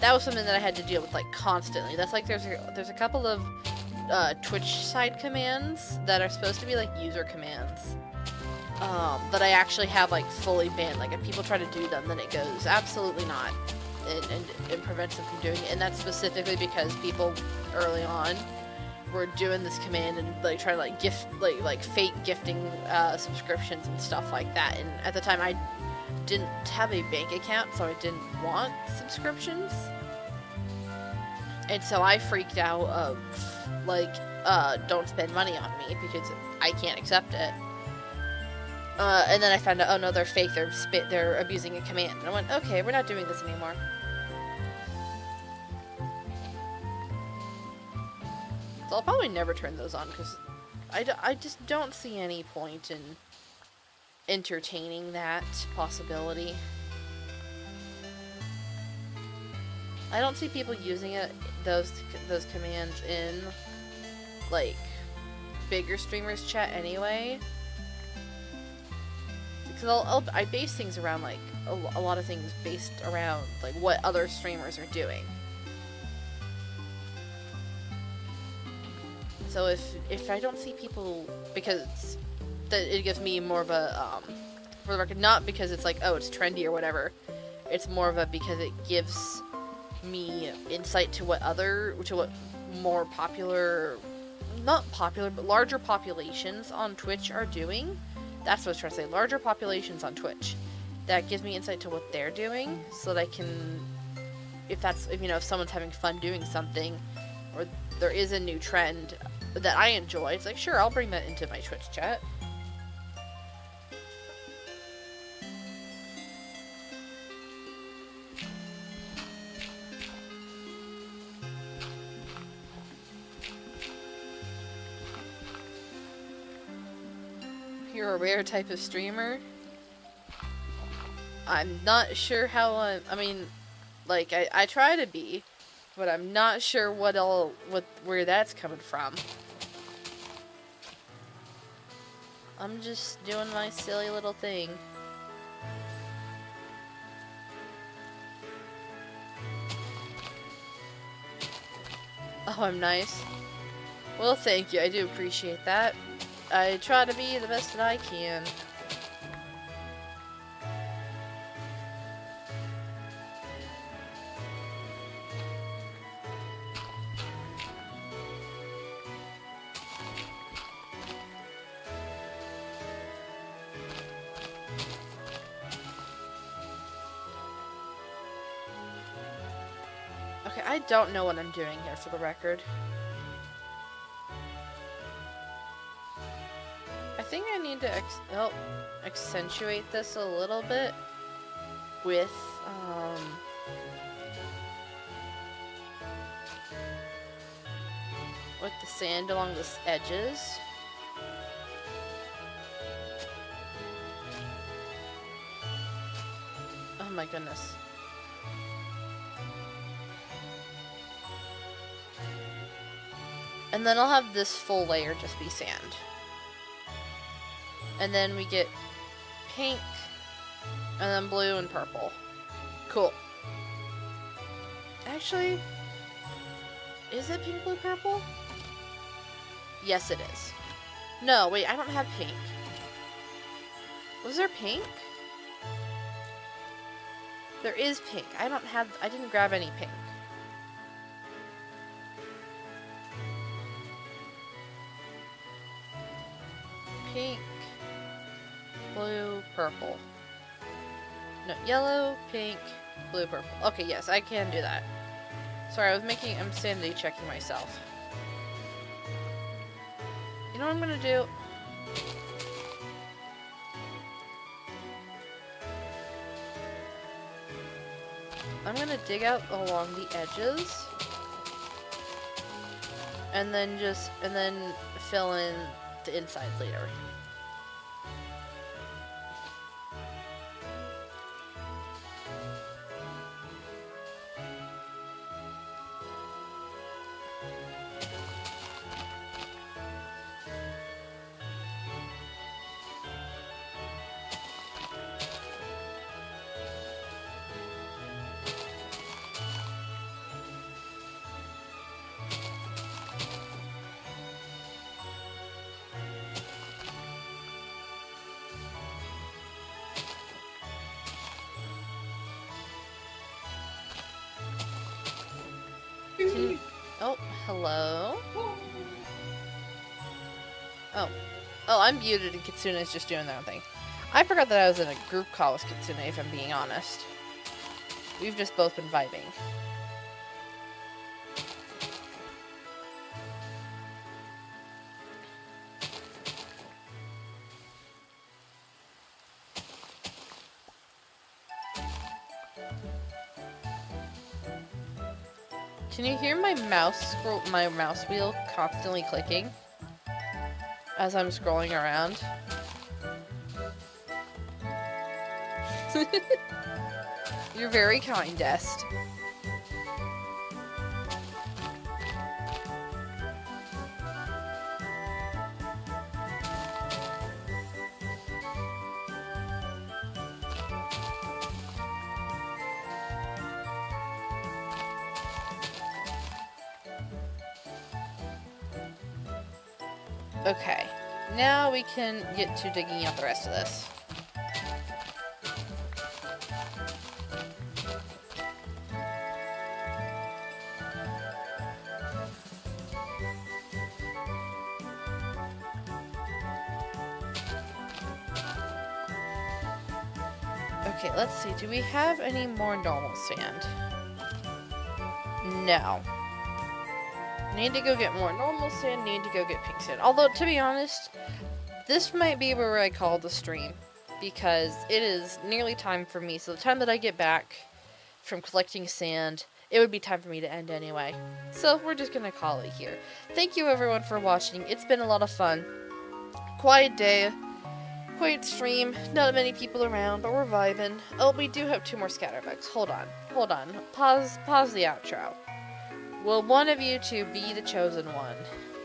that was something that I had to deal with like constantly. That's like there's a couple of Twitch side commands that are supposed to be like user commands that I actually have like fully banned. Like if people try to do them, then it goes absolutely not, and prevents them from doing it. And that's specifically because people early on were doing this command and like trying to like gift like fake gifting subscriptions and stuff like that. And at the time I didn't have a bank account, so I didn't want subscriptions, and so I freaked out of like don't spend money on me because I can't accept it. And then I found out, oh no, they're fake, they're abusing a command, and I went, okay, we're not doing this anymore. So I'll probably never turn those on because I just don't see any point in entertaining that possibility. I don't see people using those commands in like bigger streamers chat anyway. Because I base things around like a lot of things based around like what other streamers are doing. So if I don't see people, because it gives me more of a for the record, not because it's like, oh, it's trendy or whatever. It's more of a because it gives me insight to what more popular, not popular, but larger populations on Twitch are doing. That's what I was trying to say. Larger populations on Twitch. That gives me insight to what they're doing, so that I can, if someone's having fun doing something, or there is a new trend that I enjoy, it's like, sure, I'll bring that into my Twitch chat. You're a rare type of streamer. I'm not sure how I mean, like, I try to be, but I'm not sure where that's coming from. I'm just doing my silly little thing. Oh, I'm nice. Well, thank you. I do appreciate that. I try to be the best that I can. Okay, I don't know what I'm doing here, for the record. I think I need to accentuate this a little bit with the sand along the edges. Oh my goodness. And then I'll have this full layer just be sand. And then we get pink, and then blue and purple. Cool. Actually, is it pink, blue, purple? Yes, it is. No, wait, I don't have pink. Was there pink? There is pink. I didn't grab any pink. pink, blue, purple. No, yellow, pink, blue, purple. Okay, yes, I can do that. Sorry, I'm sanity checking myself. You know what I'm gonna do? I'm gonna dig out along the edges. And then fill in the insides later. Oh, hello. Oh, I'm muted and Kitsune is just doing their own thing. I forgot that I was in a group call with Kitsune, if I'm being honest. We've just both been vibing. Can you hear my mouse wheel constantly clicking as I'm scrolling around? You're very kind, Est. Okay, now we can get to digging out the rest of this. Okay, let's see. Do we have any more normal sand? No. Need to go get more normal sand, need to go get pink sand. Although, to be honest, this might be where I call the stream, because it is nearly time for me. So the time that I get back from collecting sand, it would be time for me to end anyway. So we're just gonna call it here. Thank you everyone for watching. It's been a lot of fun. Quiet day, quiet stream, not many people around, but we're vibing. Oh, we do have 2 more scatterbugs. Hold on. Pause the outro. Will one of you two be the chosen one?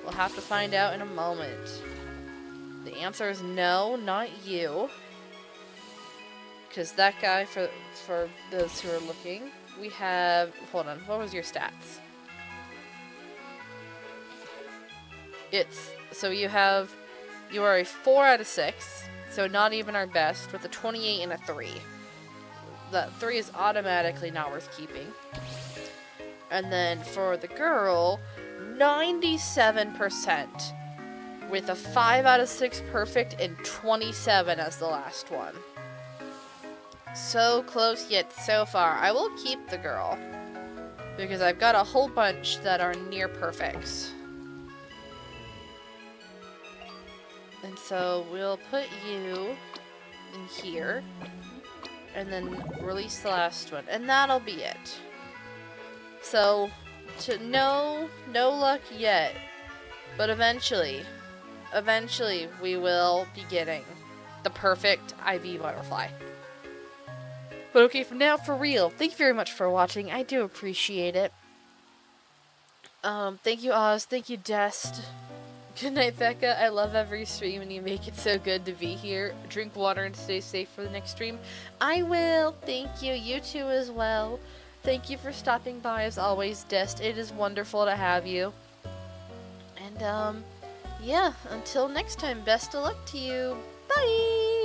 We'll have to find out in a moment. The answer is no, not you. Because that guy, for those who are looking, we have... Hold on, what was your stats? So you are a 4 out of 6, so not even our best, with a 28 and a 3. That 3 is automatically not worth keeping. And then for the girl, 97% with a 5 out of 6 perfect and 27 as the last one. So close yet so far. I will keep the girl because I've got a whole bunch that are near perfects. And so we'll put you in here and then release the last one, and that'll be it. So, no luck yet, but eventually we will be getting the perfect IV butterfly. But okay, for now, for real, thank you very much for watching. I do appreciate it. Thank you, Oz. Thank you, Dest. Good night, Becca. I love every stream, and you make it so good to be here. Drink water and stay safe for the next stream. I will. Thank you. You too as well. Thank you for stopping by as always, Dest. It is wonderful to have you. And, yeah, until next time, best of luck to you. Bye!